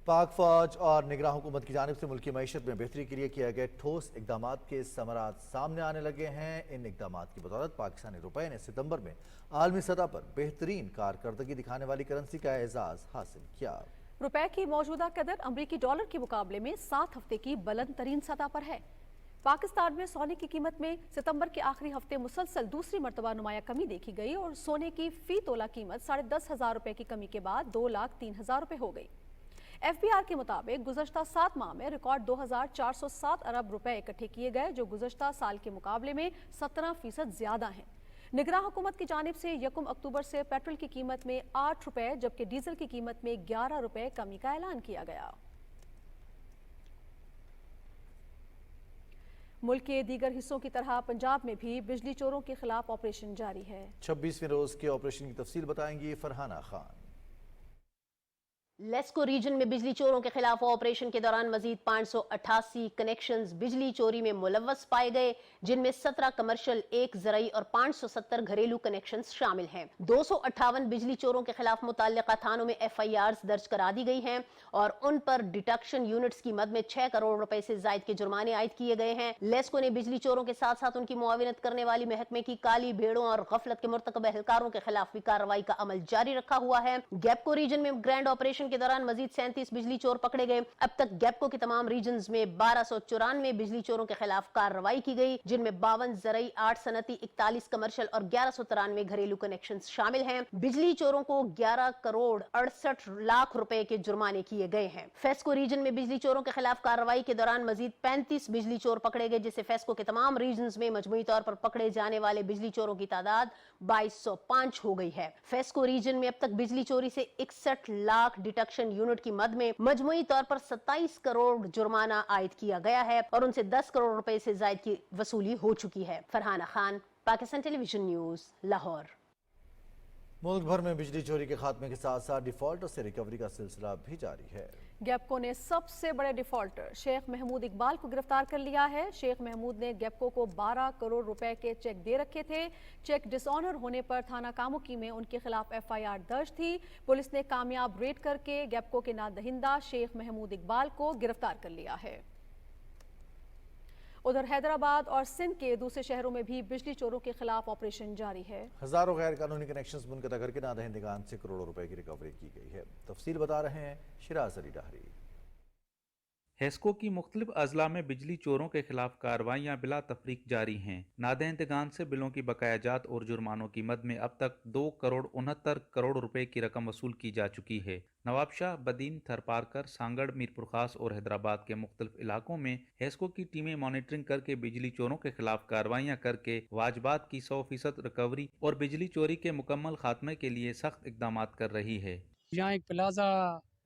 पाक फौज और निगरां हुकूमत की जानिब से मुल्की मईशत में बेहतरी के लिए किए गए ठोस इकदामात के समरात सामने आने लगे हैं। इन इकदामात की बदौलत पाकिस्तानी रुपये ने सितंबर में आलमी सतह पर बेहतरीन कारकर्दगी दिखाने वाली करेंसी का एजाज हासिल किया। रुपए की मौजूदा कदर अमरीकी डॉलर के मुकाबले में 7 हफ्ते की बुलंद तरीन सतह पर है। पाकिस्तान में सोने की कीमत में सितंबर के आखिरी हफ्ते मुसलसल दूसरी मरतबा नुमाया कमी देखी गई और सोने की फी तोला कीमत 10,500 रुपए की कमी के बाद 2,03,000 रुपए हो गई। FBR के मुताबिक गुज़श्ता 7 माह में रिकॉर्ड 2,407 अरब रुपए इकट्ठे किए गए, जो गुज़श्ता साल के मुकाबले में 17% ज्यादा हैं। निगरां हुकूमत की जानिब से 1 अक्टूबर से पेट्रोल की कीमत में 8 रुपए जबकि डीजल की कीमत में 11 रुपए कमी का ऐलान किया गया। मुल्क के दीगर हिस्सों की तरह पंजाब में भी बिजली चोरों के खिलाफ ऑपरेशन जारी है। 26वें रोज के ऑपरेशन की तफसील बताएंगी फरहाना खान। लेस्को रीजन में बिजली चोरों के खिलाफ ऑपरेशन के दौरान मजीद 588 कनेक्शंस बिजली चोरी में मुलव्वस पाए गए, जिनमें 17 कमर्शियल, 1 ज़रई और 570 घरेलू कनेक्शंस शामिल हैं। 258 बिजली चोरों के खिलाफ मुतल्लिका थानों में FIRs दर्ज करा दी गई हैं और उन पर डिटेक्शन यूनिट्स की मद में 6 करोड़ रुपए से जायद के जुर्माने आयद किए गए हैं। लेस्को ने बिजली चोरों के साथ साथ उनकी मुआविनत करने वाली महकमे की काली भेड़ों और गफलत के मुर्तकब एहलकारों के खिलाफ भी कार्रवाई का अमल जारी रखा हुआ है। गैपको रीजन में ग्रैंड ऑपरेशन के दौरान मजीद 37 बिजली चोर पकड़े गए। अब तक गैपको के तमाम रीजन्स में 1294 बिजली चोरों के खिलाफ कार्रवाई की गई, जिनमें 52 ज़रई, 8 सनती, 41 कमर्शियल और 1193 घरेलू कनेक्शन शामिल हैं। बिजली चोरों को 11 करोड़ 68 लाख रुपए के जुर्माने किए गए हैं। फेस्को रीजन में बिजली चोरों के खिलाफ कार्रवाई के दौरान मजीद 35 बिजली चोर पकड़े गए, जिससे फेस्को के तमाम रीजन्स में मजमूई तौर पर पकड़े जाने वाले बिजली चोरों की तादाद 2205 हो गई है। फेस्को रीजन में अब तक बिजली चोरी से 61 लाख डिटेक्शन यूनिट की मद में मजमूई तौर पर 27 करोड़ जुर्माना आयद किया गया है और उनसे 10 करोड़ रुपए से जायद की वसूली हो चुकी है। Farhana Khan, Pakistan television news, Lahore. मुल्क भर में बिजली चोरी के खात्मे के साथ साथ डिफॉल्टर से रिकवरी का सिलसिला भी जारी है। गैपको ने सबसे बड़े डिफॉल्टर शेख महमूद इकबाल को गिरफ्तार कर लिया है। शेख महमूद ने गैपको को 12 करोड़ रुपए के चेक दे रखे थे। चेक डिसऑनर होने पर थाना कामुकी में उनके खिलाफ FIR दर्ज थी। पुलिस ने कामयाब रेड करके गैपको के नादहिंदा शेख महमूद इकबाल को गिरफ्तार कर लिया है। उधर हैदराबाद और सिंध के दूसरे शहरों में भी बिजली चोरों के खिलाफ ऑपरेशन जारी है। हजारों गैर कानूनी कनेक्शंस मुनक़ता करके नादहिंदगान से करोड़ों रुपए की रिकवरी की गई है। तफसील बता रहे हैं शिराज अली डाहरी। हेस्को की मुख्तलिफ अजला में बिजली चोरों के खिलाफ कार्रवाइयाँ बिला तफरीक जारी हैं। नादहिंदगान से बिलों की बकायाजात और जुर्मानों की मद में अब तक 2,69 करोड़ रुपए की रकम वसूल की जा चुकी है। नवाबशाह, बदीन, थरपारकर, सांगड़, मीरपुर खास और हैदराबाद के मुख्तलिफ इलाकों में हेस्को की टीमें मॉनिटरिंग करके बिजली चोरों के खिलाफ कार्रवाइयाँ करके वाजबात की 100% रिकवरी और बिजली चोरी के मुकम्मल खात्मे के लिए सख्त इकदाम कर रही है। यहाँ एक प्लाजा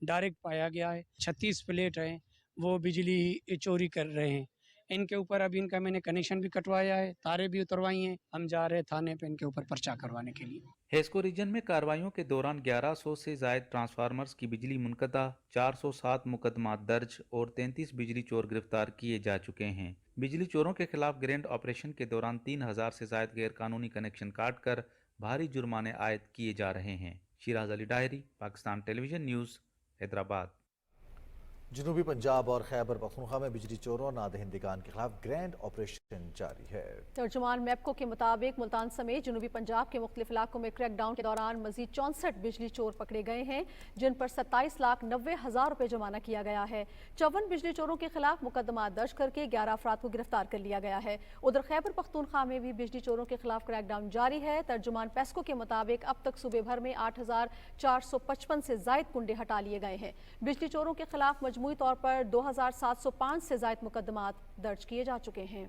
डायरेक्ट पाया गया है, 36 फ्लैट हैं, वो बिजली चोरी कर रहे हैं। इनके ऊपर अभी इनका मैंने कनेक्शन भी कटवाया है, तारे भी उतरवाई हैं। हम जा रहे थाने पे इनके ऊपर पर्चा करवाने के लिए। हेस्को रीजन में कार्रवाइयों के दौरान 1100 से जायद ट्रांसफार्मर्स की बिजली मुनक़ता, 407 मुकदमात दर्ज और 33 बिजली चोर गिरफ्तार किए जा चुके हैं। बिजली चोरों के खिलाफ ग्रैंड ऑपरेशन के दौरान 3000 से जायद गैर कानूनी कनेक्शन काट कर भारी जुर्माने आयद किए जा रहे हैं। Shiraz Ali Dairi, Pakistan television news, Hyderabad. जनूबी पंजाब और खैबर पख्तूनख्वा में बिजली चोरों और नादहिंदगान के खिलाफ ग्रैंड ऑपरेशन जारी है। तर्जुमान मैपको के मुताबिक मुल्तान समेत जनूबी पंजाब के मुख्तलिफ इलाकों में क्रैकडाउन के दौरान मजीद 64 बिजली चोर पकड़े गए हैं, जिन पर 27,90,000 रुपए जुर्माना किया गया है। 54 बिजली चोरों के खिलाफ मुकदमा दर्ज करके 11 अफराद को गिरफ्तार कर लिया गया है। उधर खैबर पख्तूनख्वा में भी बिजली चोरों के खिलाफ क्रैकडाउन जारी है। तर्जुमान पेस्को के मुताबिक अब तक सूबे भर में 8,455 से जायद कुंडे हटा लिए गए हैं। बिजली चोरों के खिलाफ मजमूई तौर पर 2,705 से जायद मुकदमात दर्ज किए जा चुके हैं।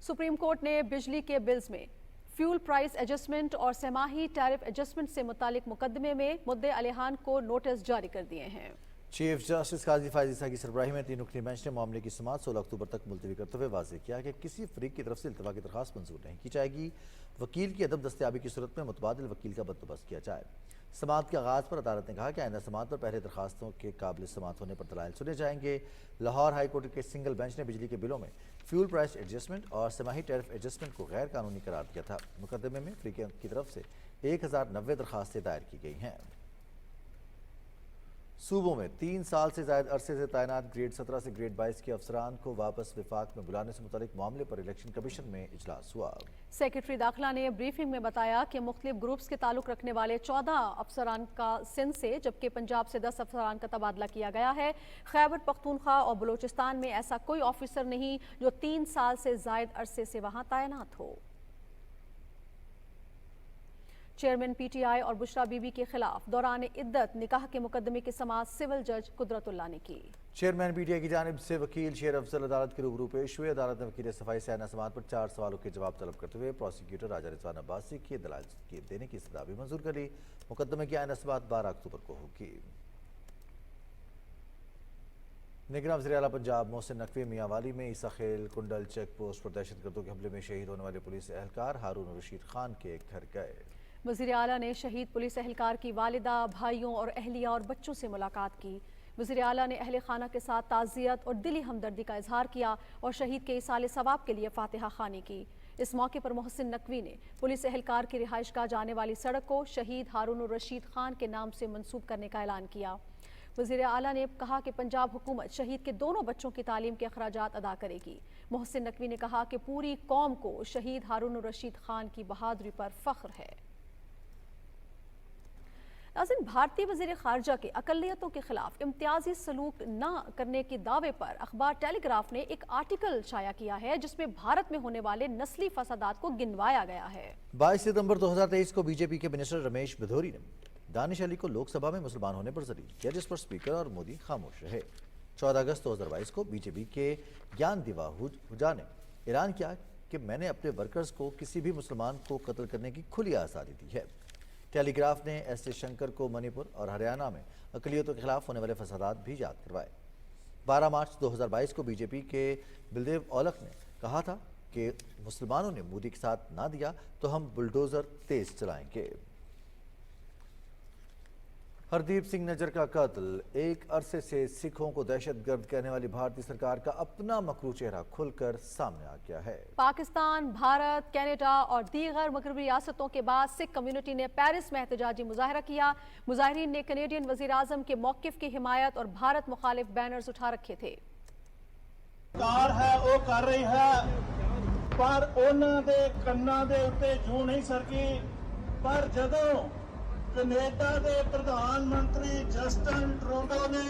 सुप्रीम कोर्ट ने बिजली के बिल्स में फ्यूल प्राइस एडजस्टमेंट और सेमाही टैरिफ एडजस्टमेंट से मुतालिक मुकदमे में मुद्दे अलेहान को नोटिस जारी कर दिए हैं। चीफ जस्टिस काजी फायज ईसा की सरबराही में 3 रुकनी बेंच ने मामले की समाअत 16 अक्टूबर तक मुलतवी करते हुए वाज़ेह किया कि किसी फरीक की तरफ से इल्तवा की दरख्वास्त मंजूर नहीं की जाएगी। वकील की अदम दस्तयाबी की सूरत में मुतबादिल वकील का बंदोबस्त किया जाए। समाअत के आगाज़ पर अदालत ने कहा कि आइंदा समाअत पर पहले दरखास्तों के काबिल समाअत होने पर दलाइल सुने जाएंगे। लाहौर हाई कोर्ट के सिंगल बेंच ने बिजली के बिलों में फ्यूल प्राइस एडजस्टमेंट और सेमाही टैरिफ एडजस्टमेंट को गैर कानूनी करार दिया था। मुकदमे में फरीक की तरफ से 1090 दरखास्तें दायर की गई हैं। सूबों में 3 साल से ज़ायद अरसे से तैनात ग्रेड 17 से ग्रेड 22 के अफसरान को वापस विफाक में बुलाने से मुतालिक मामले पर इलेक्शन कमीशन में इजलास हुआ। सेक्रेटरी दाखिला ने ब्रीफिंग में बताया कि मुख्तलिफ ग्रुप्स के ताल्लुक रखने वाले 14 अफसरान का सिंध से, जबकि पंजाब से 10 अफसरान का तबादला किया गया है। खैबर पख्तूनख्वा और बलूचिस्तान में ऐसा कोई ऑफिसर नहीं जो 3 साल से ज़ायद अरसे से वहां तैनात हो। चेयरमैन पीटीआई और बुशरा बीबी के खिलाफ दौरान इद्दत निकाह के मुकदमे की समाअत सिविल जज कुदरतुल्लाह ने की। चेयरमैन पीटीआई की जानिब से वकील शेर अफजल अदालत के रूबरू पेश हुए। अदालत ने वकील सफाई से आइना समाअत पर 4 सवालों के जवाब तलब करते हुए प्रोसिक्यूटर राजा रिजवान अब्बासी की दलाइल देने की इस्तदा भी मंजूर कर ली। मुकदमे की आइना समाअत 12 अक्टूबर को होगी। निगरान वज़ीर आला पंजाब मोहसिन नकवी मियांवाली में ईसा खेल कुंडल चेक पोस्ट पर दहशतगर्दों के हमले में शहीद होने वाले पुलिस एहलकार हारून रशीद खान के घर गए। वज़ीर आला ने शहीद पुलिस एहलकार की वालिदा, भाइयों और अहलिया और बच्चों से मुलाकात की। वज़ीर आला ने अहले खाना के साथ ताज़ियत और दिली हमदर्दी का इजहार किया और शहीद के इसाले सवाब के लिए फातिहा खानी की। इस मौके पर मोहसिन नकवी ने पुलिस एहलकार की रिहाइश गाह जाने वाली सड़क को शहीद हारून रशीद खान के नाम से मंसूब करने का ऐलान किया। वज़ीर आला ने कहा कि पंजाब हुकूमत शहीद के दोनों बच्चों की तालीम के अखराजात अदा करेगी। मोहसिन नकवी ने कहा कि पूरी कौम को शहीद हारून रशीद खान की बहादुरी पर फख्र है। नाज़रीन, भारतीय वज़ीर ख़ारजा के अक़लियतों के खिलाफ इम्तियाजी सलूक न करने के दावे पर अखबार टेलीग्राफ ने एक आर्टिकल शाया किया है, जिसमें भारत में होने वाले नस्ली फसादात को गिनवाया गया है। 22 सितंबर 2023 को बीजेपी के मिनिस्टर रमेश भदौरी ने दानिश अली को लोकसभा में मुसलमान होने पर जलील किया, जिस पर स्पीकर और मोदी खामोश रहे। 14 अगस्त 2022 को बीजेपी के ज्ञान दिवा हुजा ने ऐलान किया कि मैंने अपने वर्कर्स को किसी भी मुसलमान को कत्ल करने की खुली आज़ादी दी है। टेलीग्राफ ने एस शंकर को मणिपुर और हरियाणा में अक़लियतों के खिलाफ होने वाले फसादात भी याद करवाए। 12 मार्च 2022 को बीजेपी के बलदेव औलख ने कहा था कि मुसलमानों ने मोदी के साथ ना दिया तो हम बुलडोज़र तेज चलाएंगे। हरदीप सिंह नज्जर का कत्ल, एक अरसे से सिखों को दहशतगर्द कहने वाली भारतीय सरकार का अपना मकरू चेहरा खुलकर सामने आ गया है। पाकिस्तान, भारत, कनाडा और दीगर मगरबी रियासतों के बाद सिख कम्युनिटी ने पेरिस में एहतजाजी मुजाहरा किया। मुजाहिरीन ने कैनेडियन वज़ीर आज़म के मौक़िफ़ की हिमायत और भारत मुखालिफ बैनर्स उठा रखे थे। सरकार है वो कर रही है, पर उन्हां दे कन्नां दे उत्ते जूं नहीं सरकी। पर जदों कनेडा के प्रधानमंत्री जस्टिन ट्रूडो ने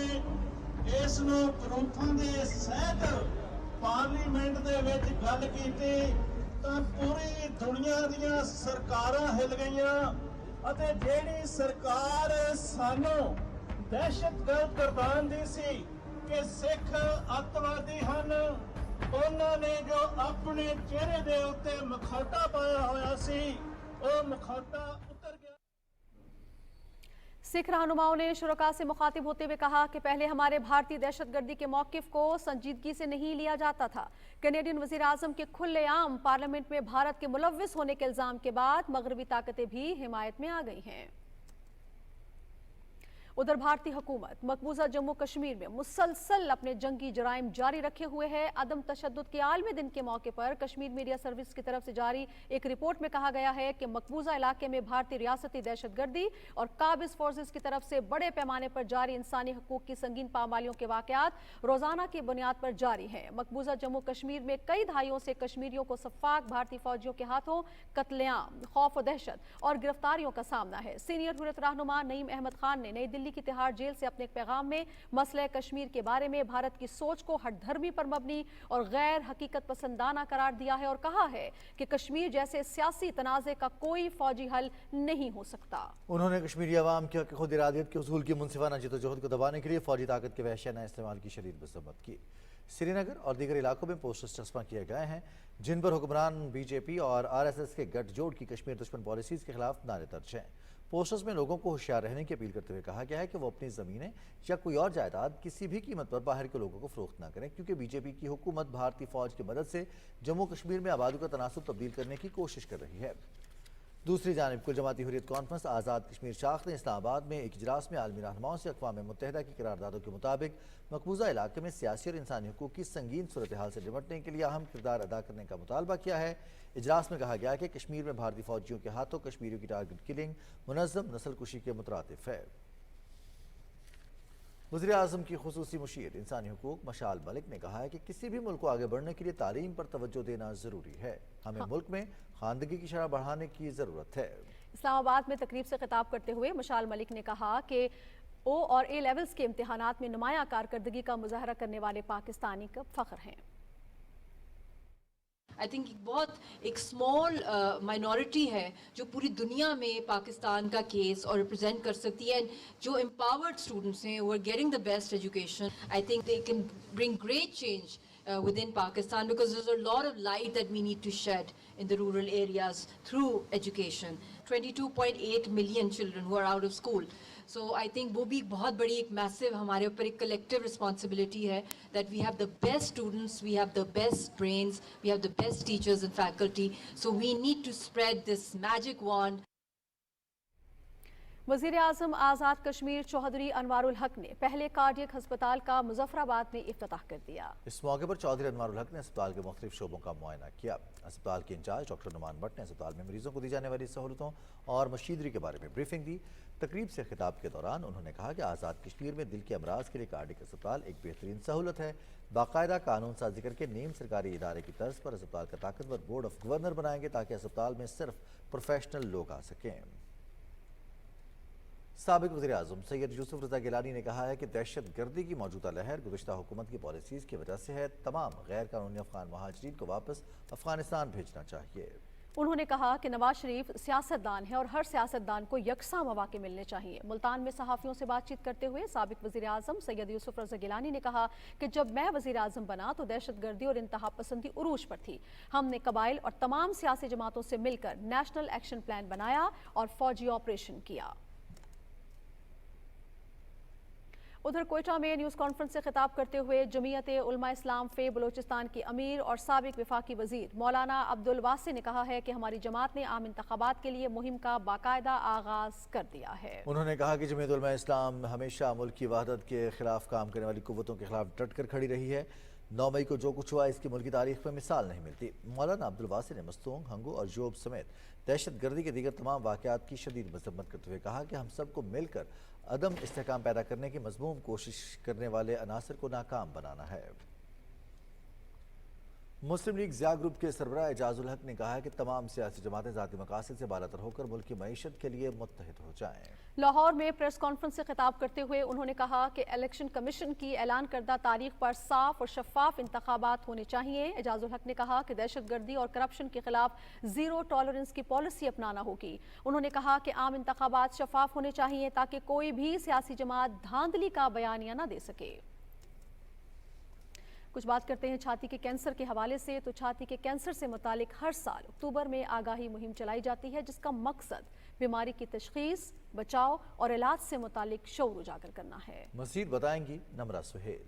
ਇਸ ਨੂੰ ਪ੍ਰੂਫਾਂ ਦੇ ਸਹਿਤ ਪਾਰਲੀਮੈਂਟ ਦੇ ਵਿੱਚ ਗੱਲ ਕੀਤੀ ਤਾਂ ਪੂਰੀ ਦੁਨੀਆ ਦੀਆਂ ਸਰਕਾਰਾਂ ਹਿੱਲ ਗਈਆਂ ਅਤੇ ਜਿਹੜੀ ਸਰਕਾਰ ਸਾਨੂੰ ਦਹਿਸ਼ਤਗਰਦ ਕਰਦਾਂਦੀ ਸੀ ਕਿ ਸਿੱਖ ਅੱਤਵਾਦੀ ਹਨ, ਉਹਨਾਂ ਨੇ ਜੋ ਆਪਣੇ ਚਿਹਰੇ ਦੇ ਉੱਤੇ ਮੁਖੌਟਾ ਪਾਇਆ ਹੋਇਆ ਸੀ ਉਹ मुखौटा उतर गया। सिख रहनुमाओं ने शुरका से मुखातिब होते हुए कहा कि पहले हमारे भारतीय दहशतगर्दी के मौकिफ को संजीदगी से नहीं लिया जाता था। कैनेडियन वजीर आजम के खुलेआम पार्लियामेंट में भारत के मुलव्विस होने के इल्जाम के बाद मगरबी ताकतें भी हिमायत में आ गई हैं। उधर भारतीय हुकूमत मकबूजा जम्मू कश्मीर में मुसलसल अपने जंगी जराइम जारी रखे हुए है। अदम तशद्दुद के आलमी दिन के मौके पर कश्मीर मीडिया सर्विस की तरफ से जारी एक रिपोर्ट में कहा गया है कि मकबूजा इलाके में भारतीय रियासती दहशतगर्दी और काबिज फोर्सेस की तरफ से बड़े पैमाने पर जारी इंसानी हकूक की संगीन पामालियों के वाकयात रोजाना की बुनियाद पर जारी है। मकबूजा जम्मू कश्मीर में कई दहाइयों से कश्मीरियों को सफाक भारतीय फौजियों के हाथों कत्लेआम, खौफ और दहशत और गिरफ्तारियों का सामना है। सीनियर हुर्रियत रहनुमा नईम अहमद खान ने नई दिल्ली की तिहाड़ जेल से अपने एक पैगाम में मसले कश्मीर के बारे में भारत की सोच को हठधर्मी पर मबनी और गैर हकीकत पसंदाना करार दिया है और कहा है कि कश्मीर जैसे सियासी तनाज़े का कोई फौजी हल नहीं हो सकता। उन्होंने कश्मीरी अवाम की खुद इरादियत के उसूल की मुनसिफाना जद्दोजहद को दबाने के लिए फौजी ताकत के वहशियाना इस्तेमाल की शदीद मज़म्मत की। श्रीनगर और दीगर इलाकों में पोस्टर्स चस्पा किए गए हैं जिन पर हुक्मरान बीजेपी और RSS के गठजोड़ की कश्मीर दुश्मन पॉलिसीज़ के खिलाफ नारे दर्ज हैं। पोस्टर्स में लोगों को होशियार रहने की अपील करते हुए कहा गया है कि वो अपनी ज़मीनें या कोई और जायदाद किसी भी कीमत पर बाहर के लोगों को फरोख्त ना करें, क्योंकि बीजेपी की हुकूमत भारतीय फौज की मदद से जम्मू कश्मीर में आबादी का तनासुब तब्दील करने की कोशिश कर रही है। दूसरी जानिब कुल जमाती हुर्रियत कॉन्फ्रेंस आज़ाद कश्मीर शाख ने इस्लामाबाद में एक इजलास में आलमी रहनुमाओं से अक़वाम मुत्तहिदा की करारदादों के मुताबिक मकबूजा इलाके में सियासी और इंसानी हुकूक की संगीन सूरत हाल से निपटने के लिए अहम किरदार अदा करने का मुतालबा किया है। इजलास में कहा गया कि कश्मीर में भारतीय फौजियों के हाथों कश्मीरियों की टारगेट किलिंग मुनज़्ज़म नस्ल कुशी के मुतरातिफ है। वज़ीर आज़म की खुसूसी मुशीर इंसानी हुकूक मशाल मलिक ने कहा है कि किसी भी मुल्क को आगे बढ़ने के लिए तालीम पर तवज्जो देना ज़रूरी है। हमें मुल्क में खानदगी की शरह बढ़ाने की ज़रूरत है। इस्लामाबाद में तकरीब से खिताब करते हुए मशाल मलिक ने कहा कि O और A लेवल्स के इम्तिहानात में नुमाया कारकर्दगी का मुजाहरा करने वाले पाकिस्तानी का फ़ख्र हैं। आई थिंक बहुत एक स्मॉल माइनॉरिटी है जो पूरी दुनिया में पाकिस्तान का केस और रिप्रेजेंट कर सकती है। जो एम्पावर्ड स्टूडेंट्स हैं वो are getting the best education, I think they can bring great change within Pakistan, because there's a lot of light that we need to shed in the rural areas through education. 22.8 million children who are out of school. So I think वो भी बहुत बड़ी एक massive हमारे ऊपर एक collective responsibility है that we have the best students, we have the best brains, we have the best teachers and faculty. So we need to spread this magic wand. वज़ीर आज़म आज़ाद कश्मीर चौधरी अनवारुल हक ने पहले कार्डियक अस्पताल का मुजफ्फराबाद में इफ्तिताह कर दिया। इस मौके पर चौधरी अनवारुल हक ने अस्पताल के मुख्तलिफ शोबों का मुआयना किया। अस्पताल के इंचार्ज डॉक्टर नुमान भट्ट ने अस्पताल में मरीजों को दी जाने वाली सहूलतों और मशीनरी के बारे में ब्रीफिंग दी। तकरीब से खिताब के दौरान उन्होंने कहा कि आज़ाद कश्मीर में दिल के अमराज के लिए कार्डियक अस्पताल एक बेहतरीन सहूलत है। बाकायदा कानून साजी करके नीम सरकारी इदारे की तर्ज पर अस्पताल का ताकतवर बोर्ड ऑफ गवर्नर बनाएंगे ताकि अस्पताल में सिर्फ प्रोफेशनल लोग आ सकें। साबिक वज़ीर आज़म सैयद यूसुफ रज़ा गिलानी ने कहा है कि दहशत गर्दी की मौजूदा लहर गुज़श्ता हुकूमत की पॉलिसीज़ की वजह से है। तमाम गैर कानूनी अफ़गान महाजरीन को वापस अफ़गानिस्तान भेजना चाहिए। उन्होंने कहा कि नवाज शरीफ सियासतदान है और हर सियासतदान को यकसा मौके मिलने चाहिए। मुल्तान में सहाफ़ियों से बातचीत करते हुए साबिक वज़ीर आज़म सैयद यूसुफ रज़ा गिलानी ने कहा कि जब मैं वज़ीर आज़म बना तो दहशत गर्दी और इंतहा पसंदी उरूज पर थी। हमने कबाइल और तमाम सियासी जमातों से मिलकर नेशनल एक्शन प्लान बनाया और फौजी ऑपरेशन किया। उधर कोयटा में न्यूज़ कॉन्फ्रेंस से खिताब करते हुए जमीयत उलमा इस्लाम फे बलोचिस्तान की अमीर और साबिक वफाकी वज़ीर मौलाना अब्दुल वासी ने कहा है कि हमारी जमात ने आम इंतखाबात के लिए मुहिम का बाकायदा आगाज कर दिया है। उन्होंने कहा कि जमीयत उलमा इस्लाम हमेशा मुल्क की वहदत के खिलाफ काम करने वाली कुव्वतों के खिलाफ डट कर खड़ी रही है। 9 मई को जो कुछ हुआ इसकी मुल्क की तारीख में मिसाल नहीं मिलती। मौलाना अब्दुल वासी ने मस्तूंग, हंगू और जोब समेत दहशत गर्दी के दीगर तमाम वाक़यात की शदीद मज़म्मत करते हुए कहा कि हम सबको मिलकर अदम इस्तेहकाम पैदा करने की मज़मूम कोशिश करने वाले अनासर को नाकाम बनाना है। मुस्लिम लीग ज़िया ग्रुप के सरबराह एजाजुल हक ने कहा है कि तमाम सियासी जमातें ज़ाती मकासद से बालातर होकर मुल्क की मईशत के लिए मुत्तहिद हो जाएं। लाहौर में प्रेस कॉन्फ्रेंस से खिताब करते हुए उन्होंने कहा कि इलेक्शन कमीशन की ऐलान करदा तारीख पर साफ और शफाफ इंतखाबात होने चाहिए। एजाजुल हक ने कहा कि दहशतगर्दी और करप्शन के खिलाफ जीरो टॉलरेंस की पॉलिसी अपनाना होगी। उन्होंने कहा कि आम इंतखाबात शफाफ होने चाहिए ताकि कोई भी सियासी जमात धांधली का बयानिया न दे सके। कुछ बात करते हैं छाती के कैंसर के हवाले से। तो छाती के कैंसर से मुतालिक हर साल अक्टूबर में आगाही मुहिम चलाई जाती है, जिसका मकसद बीमारी की तशखीस, बचाव और इलाज से मुतालिक शऊर उजागर करना है। मज़ीद बताएंगी नमरा सुहेल।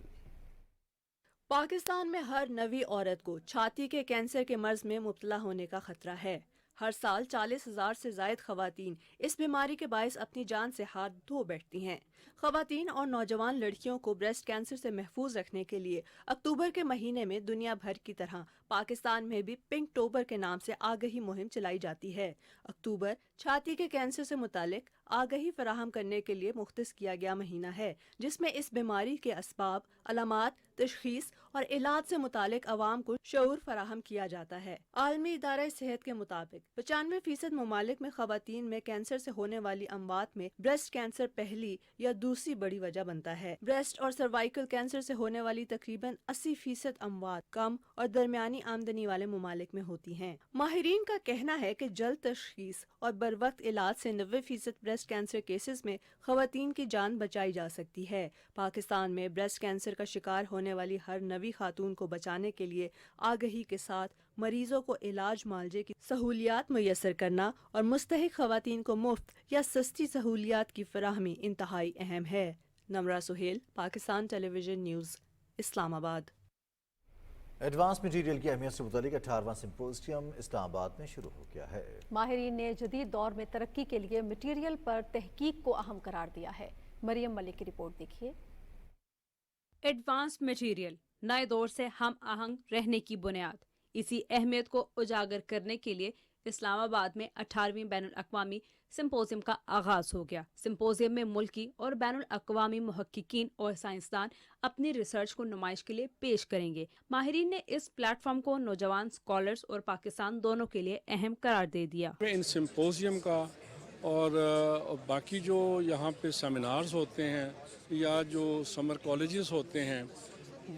पाकिस्तान में हर नवी औरत को छाती के कैंसर के मर्ज में मुब्तला होने का खतरा है। हर साल 40,000 से जायद खवातीन इस बीमारी के बायस अपनी जान से हाथ धो बैठती हैं। खवातीन और नौजवान लड़कियों को ब्रेस्ट कैंसर से महफूज रखने के लिए अक्टूबर के महीने में दुनिया भर की तरह पाकिस्तान में भी पिंक टोबर के नाम से आगाही मुहिम चलाई जाती है। अक्टूबर छाती के कैंसर से मुतालिक आगाही फराहम करने के लिए मुख्तस किया गया महीना है, जिसमें इस बीमारी के असबाब, अलामात, तशखीस और इलाज से मुतालिक अवाम को शऊर फराहम किया जाता है। आलमी इदारा सेहत के मुताबिक 95% ममालिक में खवातीन में कैंसर से होने वाली अमवात में ब्रेस्ट कैंसर पहली या दूसरी बड़ी वजह बनता है। ब्रेस्ट और सर्वाइकल कैंसर से होने वाली तकरीबन 80% अमवात कम और दरमियानी आमदनी वाले ममालिक में होती हैं। माहिरीन का कहना है कि जल्द तशखीस और बर वक्त इलाज से 90% ब्रेस्ट कैंसर केसेस में खवातीन की जान बचाई जा सकती है। पाकिस्तान में ब्रेस्ट कैंसर का शिकार होने वाली हर नवी खातून को बचाने के लिए आगाही के साथ मरीजों को इलाज मुआवजे की सहूलियात मुयसर करना और मुस्तहिक खवातीन को मुफ्त या सस्ती सहूलियात की फराहमी इंतहाई अहम है। Nimra Sohail, Pakistan television news, Islamabad. Advance material की अहमियत से मुतालिक 18वां सिंपोजियम इस्लामाबाद में शुरू हो गया है। माहिरीन ने जदीद दौर में तरक्की के लिए मटीरियल पर तहकीक को अहम करार दिया है। मरियम मलिक की रिपोर्ट देखिए। एडवांस मटीरियल नए दौर से हम आहंग रहने की बुनियाद, इसी अहमियत को उजागर करने के लिए इस्लामाबाद में 18वीं बैनुल अक़वामी सिंपोजियम का आगाज हो गया। सिंपोजियम में मुल्की और बैनुल अक़वामी मुहक्किकीन और साइंसदान अपनी रिसर्च को नुमाइश के लिए पेश करेंगे। माहिरीन ने इस प्लेटफॉर्म को नौजवान स्कॉलर्स और पाकिस्तान दोनों के लिए अहम करार दे दिया। इन सिंपोजियम का और बाकी जो यहाँ पे सेमिनार्स होते हैं या जो समर कॉलेजेस होते हैं,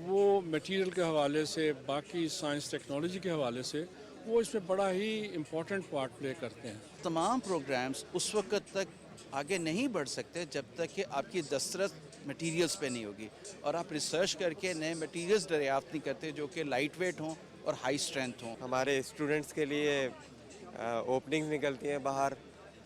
वो मटेरियल के हवाले से, बाकी साइंस टेक्नोलॉजी के हवाले से वो इसमें बड़ा ही इम्पोर्टेंट पार्ट प्ले करते हैं। तमाम प्रोग्राम्स उस वक्त तक आगे नहीं बढ़ सकते जब तक कि आपकी दस्तरस मटेरियल्स पे नहीं होगी और आप रिसर्च करके नए मटेरियल्स दरियाफ्त नहीं करते जो कि लाइट वेट हों और हाई स्ट्रेंथ हों। हमारे स्टूडेंट्स के लिए ओपनिंग्स निकलती हैं बाहर,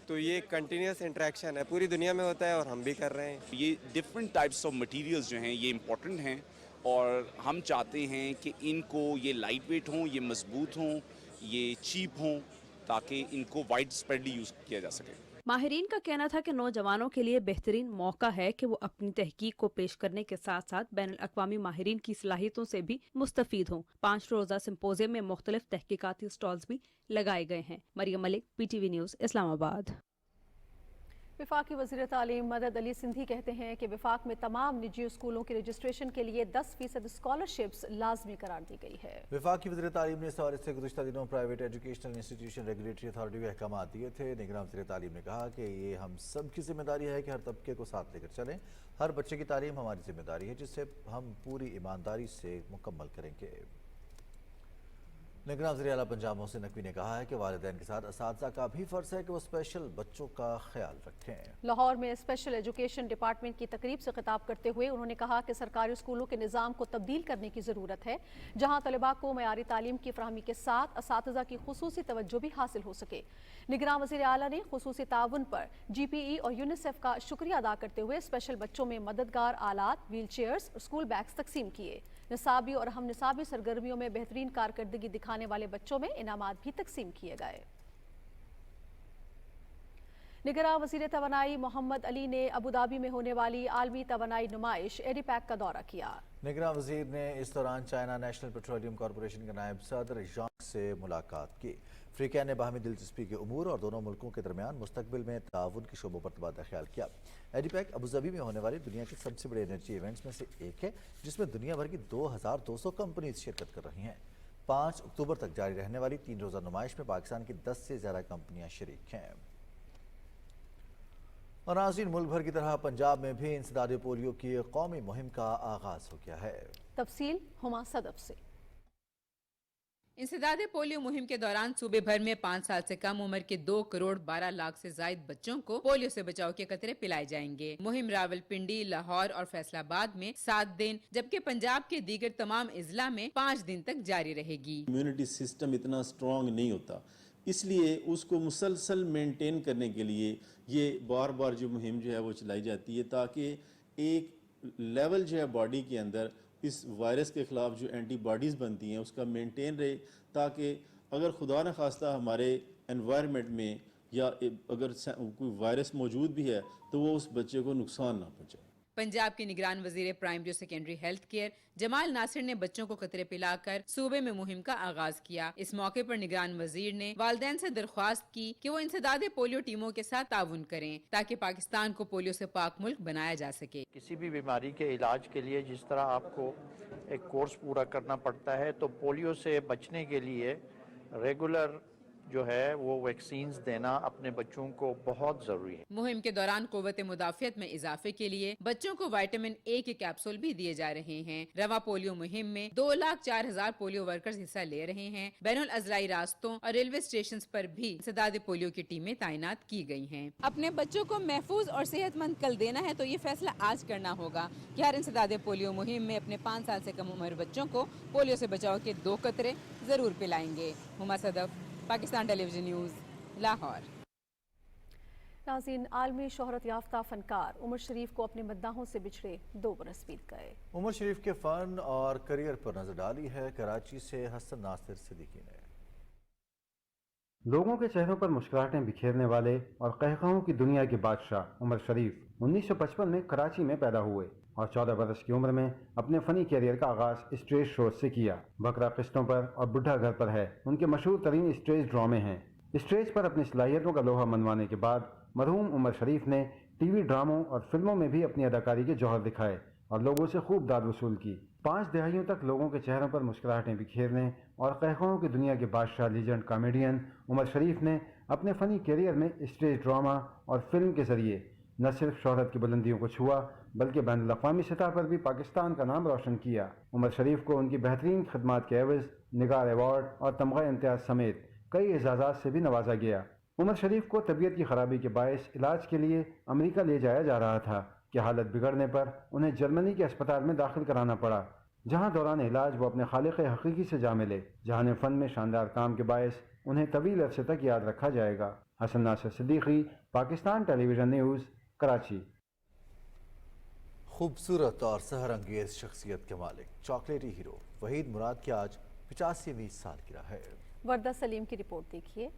तो ये कंटिन्यूस इंटरेक्शन है, पूरी दुनिया में होता है और हम भी कर रहे हैं। ये डिफरेंट टाइप्स ऑफ मटेरियल्स जो हैं ये इम्पोर्टेंट हैं और हम चाहते हैं कि इनको ये लाइट वेट हों, ये मजबूत हों, ये चीप हों, ताकि इनको वाइड स्प्रेडली यूज़ किया जा सके। माहिरीन का कहना था कि नौजवानों के लिए बेहतरीन मौका है कि वो अपनी तहकीक को पेश करने के साथ साथ बैनुल अक़वामी माहिरीन की सलाहियतों से भी मुस्तफीद हों। 5 रोज़ा सिंपोजियम में मुख्तलिफ तहकीकाती स्टॉल्स भी लगाए गए हैं। Maryam Malik, PTV news, Islamabad. विफाकी वज़ीर तालीम मदद अली सिंधी कहते हैं कि विफाक में तमाम निजी स्कूलों की रजिस्ट्रेशन के लिए 10% स्कॉलरशिप्स लाजमी करार दी गई है। विफाकी वज़ीर तालीम ने इस हवाले से गुज़िश्ता दिनों private educational institution regulatory authority के अहकाम दिए थे। निगरान वज़ीर तालीम ने कहा कि ये हम सब की जिम्मेदारी है कि हर तबके को साथ लेकर चलें। हर बच्चे की तालीम हमारी जिम्मेदारी है, जिससे हम पूरी ईमानदारी से मुकम्मल करेंगे। निगरान वज़ीर आला पंजाब मोहसिन नकवी ने कहा है कि वालिदैन के साथ असातिज़ा का भी फ़र्ज़ है कि वो स्पेशल बच्चों का ख्याल रखें। लाहौर में स्पेशल एजुकेशन डिपार्टमेंट की तकरीब से खिताब करते हुए उन्होंने कहा कि सरकारी स्कूलों के निज़ाम को तब्दील करने की ज़रूरत है, जहाँ तलबा को मयारी तालीम की फराहमी के साथ असातिज़ा की खुसूसी तवज्जो भी हासिल हो सके। निगरान वज़ीर आला ने खुसूसी ताउन पर GPE और यूनिसेफ का शुक्रिया अदा करते हुए स्पेशल बच्चों में मददगार आलात, व्हील चेयर्स और स्कूल बैग्स तकसीम किए। निसाबी और हम निसाबी सरगर्मियों में बेहतरीन कारकर्दगी दिखाने वाले बच्चों में इनामात भी तकसीम किए गए। निगरान वज़ीर तवानाई मोहम्मद अली ने अबूधाबी में होने वाली आलमी तवानाई नुमाइश एडीपैक का दौरा किया। निगरान वज़ीर ने इस दौरान चाइना नेशनल पेट्रोलियम कॉरपोरेशन के नायब सदर यांग से मुलाकात की। अफ्रीकैन ने बाहमी दिलचस्पी के उमूर और दोनों मुल्कों के दरमियान मुस्तकबिल में ताउन के शोबों पर तबादला ख्याल किया। एडीपैक अबूधाबी में होने वाली दुनिया के सबसे बड़े एनर्जी इवेंट्स में से एक है, जिसमें दुनिया भर की 2200 कंपनीज शिरकत कर रही हैं। 5 अक्टूबर तक जारी रहने वाली 3 रोज़ा नुमाइश में पाकिस्तान की 10 से ज़्यादा कंपनियां शरीक हैं। और नाज़रीन, मुल्क भर की तरह पंजाब में भी इंसदाद पोलियो की कौमी मुहिम का आगाज हो गया है। तफसील हुमा सदफ से। इंसदाद पोलियो मुहिम के दौरान सूबे भर में 5 साल से कम उम्र के 2 करोड़ 12 लाख से जायद बच्चों को पोलियो से बचाव के कतरे पिलाए जाएंगे। मुहिम रावलपिंडी, लाहौर और फैसलाबाद में 7 दिन जबकि पंजाब के दीगर तमाम अजला में 5 दिन तक जारी रहेगी। इम्यूनिटी सिस्टम इतना स्ट्रॉन्ग नहीं होता, इसलिए उसको मुसलसल मेंटेन करने के लिए ये बार बार जो मुहिम जो है वो चलाई जाती है, ताकि एक लेवल जो है बॉडी के अंदर इस वायरस के ख़िलाफ़ जो एंटीबॉडीज़ बनती हैं उसका मेंटेन रहे, ताकि अगर खुदा न खास्ता हमारे एनवायरनमेंट में या अगर कोई वायरस मौजूद भी है तो वो उस बच्चे को नुकसान ना पहुँचाए। पंजाब के निगरान वजीर प्राइमरी और secondary health care Jamal Nasir ने बच्चों को कतरे पिलाकर सूबे में मुहिम का आगाज किया। इस मौके पर निगरान वजीर ने वालिदैन से दरख्वास्त की कि वो इंसदादे पोलियो टीमों के साथ ताउन करें ताकि पाकिस्तान को पोलियो से पाक मुल्क बनाया जा सके। किसी भी बीमारी के इलाज के लिए जिस तरह आपको एक कोर्स पूरा करना पड़ता है, तो पोलियो से बचने के लिए रेगुलर जो है वो वैक्सीन्स देना अपने बच्चों को बहुत जरूरी है। मुहिम के दौरान कुव्वत मुदाफियत में इजाफे के लिए बच्चों को विटामिन ए के कैप्सूल भी दिए जा रहे हैं। रवा पोलियो मुहिम में 2,04,000 पोलियो वर्कर्स हिस्सा ले रहे हैं। बैनुल अजलाई रास्तों और रेलवे स्टेशन पर भी इंसदाद पोलियो की टीमें तैनात की गई हैं। अपने बच्चों को महफूज और सेहतमंद कल देना है तो ये फैसला आज करना होगा कि हर इंसदाद पोलियो मुहिम में अपने 5 साल से कम उम्र बच्चों को पोलियो से बचाव के 2 कतरे जरूर पिलाएंगे। Huma Sadaf, Pakistan television news, Lahore. नाज़रीन, आलमी शोहरत याफ्ता फनकार उमर शरीफ को अपने मद्दाहों से बिछड़े 2 बरस बीत गए। उमर शरीफ के फन और करियर पर नजर डाली है कराची से हसन नासिर सिद्दीकी ने। लोगों के चेहरों पर मुस्कुराहटें बिखेरने वाले और कहकाओं की दुनिया के बादशाह उमर शरीफ 1955 में कराची में पैदा हुए और 14 बरस की उम्र में अपने फ़नी कैरियर का आगाज़ स्टेज शो से किया। बकरा किस्तों पर और बुढ़ा घर पर है उनके मशहूर तरीन स्टेज ड्रामे हैं। स्टेज पर अपनी सलाहियतों का लोहा मनवाने के बाद मरहूम उमर शरीफ ने टीवी ड्रामों और फिल्मों में भी अपनी अदाकारी के जौहर दिखाए और लोगों से खूब दाद वसूल की। 5 दहाइयों तक लोगों के चेहरों पर मुस्कुराहटें बिखेरने और कहकाओं की दुनिया के बादशाह लीजेंड कॉमेडियन उमर शरीफ ने अपने फ़नी कैरियर में स्टेज ड्रामा और फिल्म के ज़रिए न सिर्फ शोहरत की बुलंदियों को छुआ बल्कि बैनुल अक़वामी सतह पर भी पाकिस्तान का नाम रोशन किया। उमर शरीफ को उनकी बेहतरीन खिदमात के एवज़ निगार अवार्ड और तमगा इम्तियाज़ समेत कई एजाज़ात से भी नवाजा गया। उमर शरीफ को तबीयत की खराबी के बायस इलाज के लिए अमेरिका ले जाया जा रहा था कि हालत बिगड़ने पर उन्हें जर्मनी के अस्पताल में दाखिल कराना पड़ा, जहां दौरान इलाज वो अपने खालिक हकीकी से जा मिले। जहां फ़न में शानदार काम के बायस उन्हें तवील अरसे तक याद रखा जाएगा। Hasan Nasir Siddiqui, Pakistan television news, Karachi. खूबसूरत और सहर अंगेज शख्सियत के मालिक चॉकलेटी हीरो वहीद मुराद की आज 85वीं सालगिरह है। वर्दा सलीम की रिपोर्ट देखिए।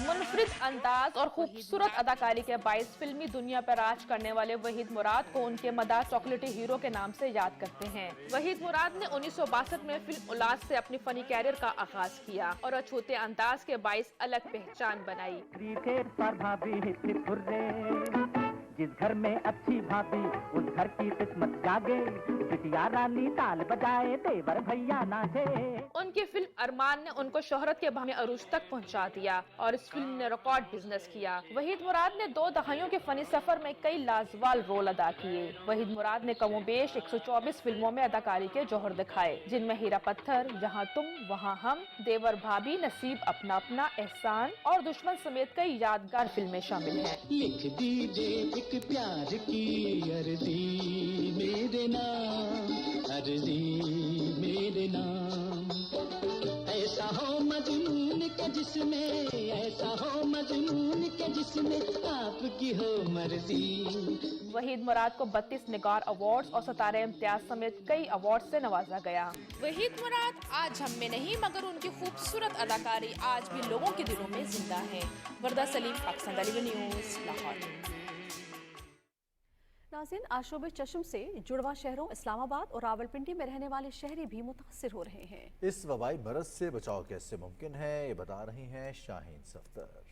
मुनफरिद अंदाज और खूबसूरत अदाकारी के बायस फिल्मी दुनिया पर राज करने वाले वहीद मुराद को उनके मदार चॉकलेटी हीरो के नाम से याद करते हैं। वहीद मुराद ने 1962 में फिल्म औलाद से अपनी फनी कैरियर का आगाज किया और अछूते अंदाज के बायस अलग पहचान बनाई। जिस घर में अच्छी भाभी उस घर की किस्मत जागे, बिटिया रानी ताल बजाए देवर भैया नाचे। उनकी फिल्म अरमान ने उनको शोहरत के बहाने अरूज तक पहुंचा दिया और इस फिल्म ने रिकॉर्ड बिजनेस किया। वहीद मुराद ने 2 दहाइयों के फनी सफर में कई लाजवाब रोल अदा किए। वहीद मुराद ने कमोबेश 124 फिल्मों में अदाकारी के जौहर दिखाए, जिनमें हीरा पत्थर, यहाँ तुम वहाँ हम, देवर भाभी, नसीब अपना अपना, एहसान और दुश्मन समेत कई यादगार फिल्में शामिल हैं। लिख दीजिए एक प्यार की अर्जी मेरे नाम, अर्जी मेरे नाम। ऐसा हो मजनून के जिसमें, ऐसा हो मजनून के जिसमें आपकी हो मर्जी। वहीद मुराद को 32 निगार अवार्ड्स और सितारे इम्तियाज समेत कई अवार्ड से नवाजा गया। वहीद मुराद आज हम में नहीं मगर उनकी खूबसूरत अदाकारी आज भी लोगों के दिलों में जिंदा है। वर्दा सलीम, पाकिस्तान टेलीविजन न्यूज़, लाहौर। नाज़रीन, आशोब चश्म से जुड़वा शहरों इस्लामाबाद और रावलपिंडी में रहने वाले शहरी भी मुतासिर हो रहे हैं। इस वबाई मरज से बचाव कैसे मुमकिन है, ये बता रही हैं शाहीन सफ्दर।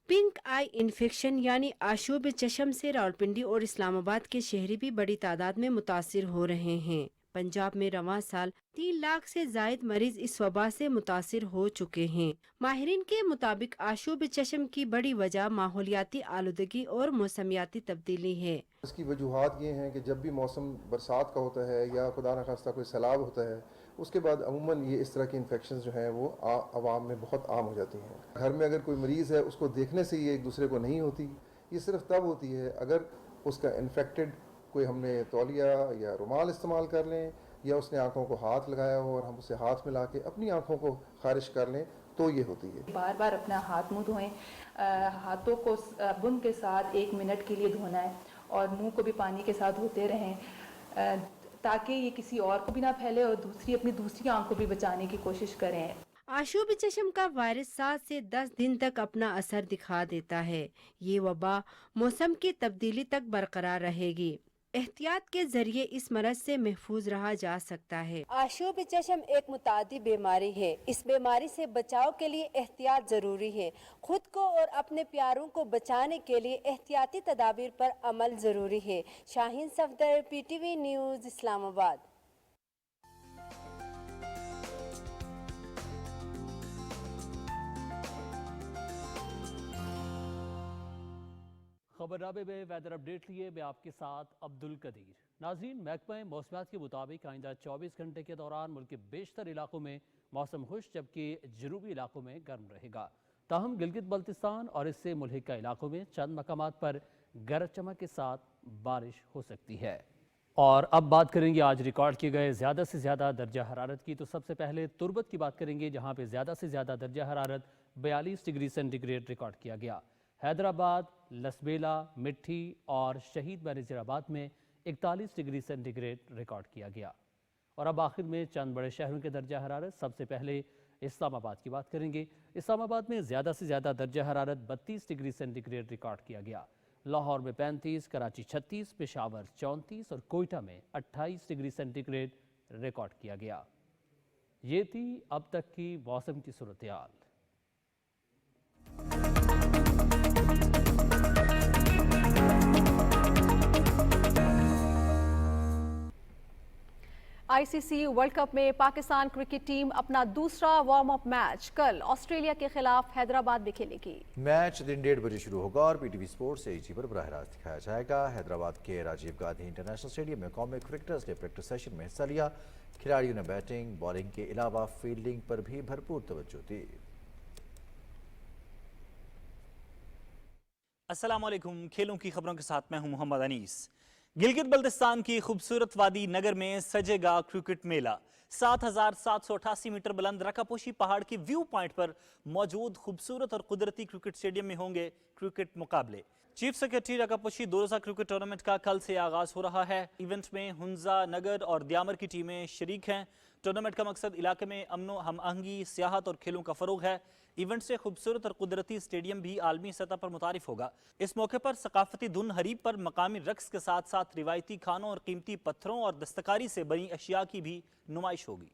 पिंक आई इन्फेक्शन यानी आशोब चश्म से रावलपिंडी और इस्लामाबाद के शहरी भी बड़ी तादाद में मुतासिर हो रहे हैं। पंजाब में रवां साल 3 लाख से जायद मरीज इस वबा से मुतासिर हो चुके हैं। माहिरीन के मुताबिक आशोब चश्म की बड़ी वजह माहौलियाती आलूदगी और मौसमियाती तब्दीली है। इसकी वजूहात ये हैं कि जब भी मौसम बरसात का होता है या खुदा न खास्ता कोई सैलाब होता है, उसके बाद अमूमन ये इस तरह की इन्फेक्शन जो हैं वो आवाम में बहुत आम हो जाती हैं। घर में अगर कोई मरीज़ है उसको देखने से ये एक दूसरे को नहीं होती, ये सिर्फ तब होती है अगर उसका इन्फेक्टेड कोई हमने तौलिया या रुमाल इस्तेमाल कर लें या उसने आँखों को हाथ लगाया हो और हम उसे हाथ मिला के अपनी आँखों को खारिश कर लें तो ये होती है। बार बार अपना हाथ मुंह धोएं, हाथों को साबुन के साथ 1 मिनट के लिए धोना है और मुंह को भी पानी के साथ धोते रहें ताकि ये किसी और को भी ना फैले और अपनी दूसरी आँख को भी बचाने की कोशिश करें। आशोब चश्म का वायरस 7 से 10 दिन तक अपना असर दिखा देता है। ये वबा मौसम की तब्दीली तक बरकरार रहेगी। एहतियात के जरिए इस मरज से महफूज रहा जा सकता है। आशोब चश्म एक मुतादी बीमारी है। इस बीमारी से बचाव के लिए एहतियात जरूरी है। खुद को और अपने प्यारों को बचाने के लिए एहतियाती तदाबीर पर अमल जरूरी है। Shaheen Safdar, PTV news, Islamabad. खबरनामे में वेदर अपडेट लिए मैं आपके साथ अब्दुल कदीर। नाज़रीन, महकमा मौसमियात के मुताबिक आइंदा 24 घंटे के दौरान मुल्क के बेशतर इलाकों में मौसम खुश जबकि जनूबी इलाकों में गर्म रहेगा। ताहम गिलगित बल्तिस्तान और इससे मुल्हिका इलाकों में चंद मकामात पर गरज चमक के साथ बारिश हो सकती है। और अब बात करेंगे आज रिकॉर्ड किए गए ज़्यादा से ज़्यादा दर्जा हरारत की। तो सबसे पहले तुर्बत की बात करेंगे, जहाँ पे ज़्यादा से ज़्यादा दर्जा हरारत 42 डिग्री सेंटीग्रेड रिकॉर्ड किया गया। हैदराबाद, लसबेला, मिट्टी और शहीद बेनज़ीराबाद में 41 डिग्री सेंटीग्रेड रिकॉर्ड किया गया। और अब आखिर में चंद बड़े शहरों के दर्जा हरारत। सबसे पहले इस्लामाबाद की बात करेंगे। इस्लामाबाद में ज़्यादा से ज़्यादा दर्जा हरारत 32 डिग्री सेंटीग्रेड रिकॉर्ड किया गया। लाहौर में 35, कराची 36, पेशावर 34 और कोयटा में 28 डिग्री सेंटीग्रेड रिकॉर्ड किया गया। ये थी अब तक की मौसम की सूरत-ए-हाल। ICC वर्ल्ड कप में पाकिस्तान क्रिकेट टीम अपना दूसरा वार्म अप मैच कल ऑस्ट्रेलिया के खिलाफ हैदराबाद में खेलेगी। मैच दिन 1:30 बजे शुरू होगा और PTV स्पोर्ट्स से AG पर बराह रास्त दिखाया जाएगा। हैदराबाद के राजीव गांधी इंटरनेशनल स्टेडियम में कौमी क्रिकेटर्स ने प्रैक्टिस सेशन में हिस्सा लिया। खिलाड़ियों ने बैटिंग, बॉलिंग के अलावा फील्डिंग पर भी भरपूर तवज्जो दी। अस्सलाम वालेकुम। खेलों की खबरों के साथ मैं हूं मोहम्मद अनीस। गिलगित बल्तिस्तान की खूबसूरत वादी नगर में सजेगा क्रिकेट मेला। 7,788 मीटर बुलंद रकापोशी पहाड़ के व्यू पॉइंट पर मौजूद खूबसूरत और कुदरती क्रिकेट स्टेडियम में होंगे क्रिकेट मुकाबले। चीफ सेक्रेटरी रकापोशी 2 रोज़ा क्रिकेट टूर्नामेंट का कल से आगाज हो रहा है। इवेंट में हुंजा, नगर और द्यामर की टीमें शरीक हैं। टूर्नामेंट का मकसद इलाके में अमनो हम-आहंगी, सियाहत और खेलों का फरोग है। इवेंट से खूबसूरत और कुदरती स्टेडियम भी आलमी सतह पर मुतारिफ होगा। इस मौके पर सकाफती धुन हरीब पर मकामी रक्स के साथ साथ रिवायती खानों और कीमती पत्थरों और दस्तकारी से बनी अशिया की भी नुमाइश होगी।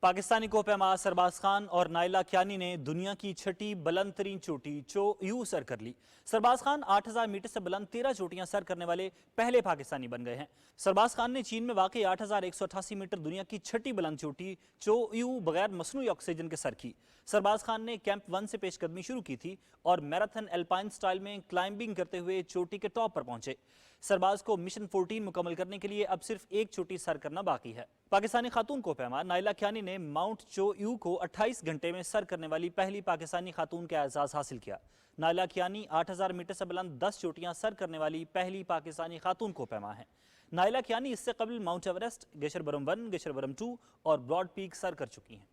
पाकिस्तानी कोहपैमा सरबाज खान और नाइला कियानी ने दुनिया की छठी बुलंद तरीन चोटी चो यू सर कर ली। सरबाज खान 8000 मीटर से बुलंद 13 चोटियां सर करने वाले पहले पाकिस्तानी बन गए हैं। सरबाज खान ने चीन में वाकई 8188 मीटर दुनिया की छठी बुलंद चोटी चो यू बगैर मसनूई ऑक्सीजन के सर की। सरबाज खान ने कैंप 1 से पेशकदमी शुरू की थी और मैराथन एल्पाइन स्टाइल में क्लाइंबिंग करते हुए चोटी के टॉप पर पहुंचे। सरबाज को मिशन 14 मुकम्मल करने के लिए अब सिर्फ एक चोटी सर करना बाकी है। पाकिस्तानी खातून कोहपैमा नाइला कियानी ने माउंट चो यू को 28 घंटे में सर करने वाली पहली पाकिस्तानी खातून का एजाज हासिल किया। नाइला कियानी 8000 मीटर से बुलंद 10 चोटियां सर करने वाली पहली पाकिस्तानी खातून कोहपैमा है। नाइला कियानी इससे कबल माउंट एवरेस्ट, गेशर बरम 1, गेशर बरम 2 और ब्रॉड पीक सर कर चुकी हैं।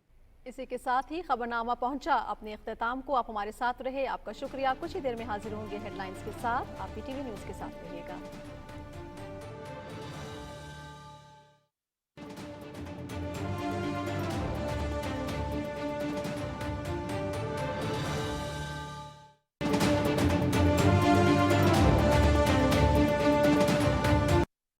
इसी के साथ ही खबरनामा पहुंचा अपने इख्तिताम को। आप हमारे साथ रहे, आपका शुक्रिया। कुछ ही देर में हाजिर होंगे हेडलाइंस के साथ। आप PTV न्यूज़ के साथ रहिएगा।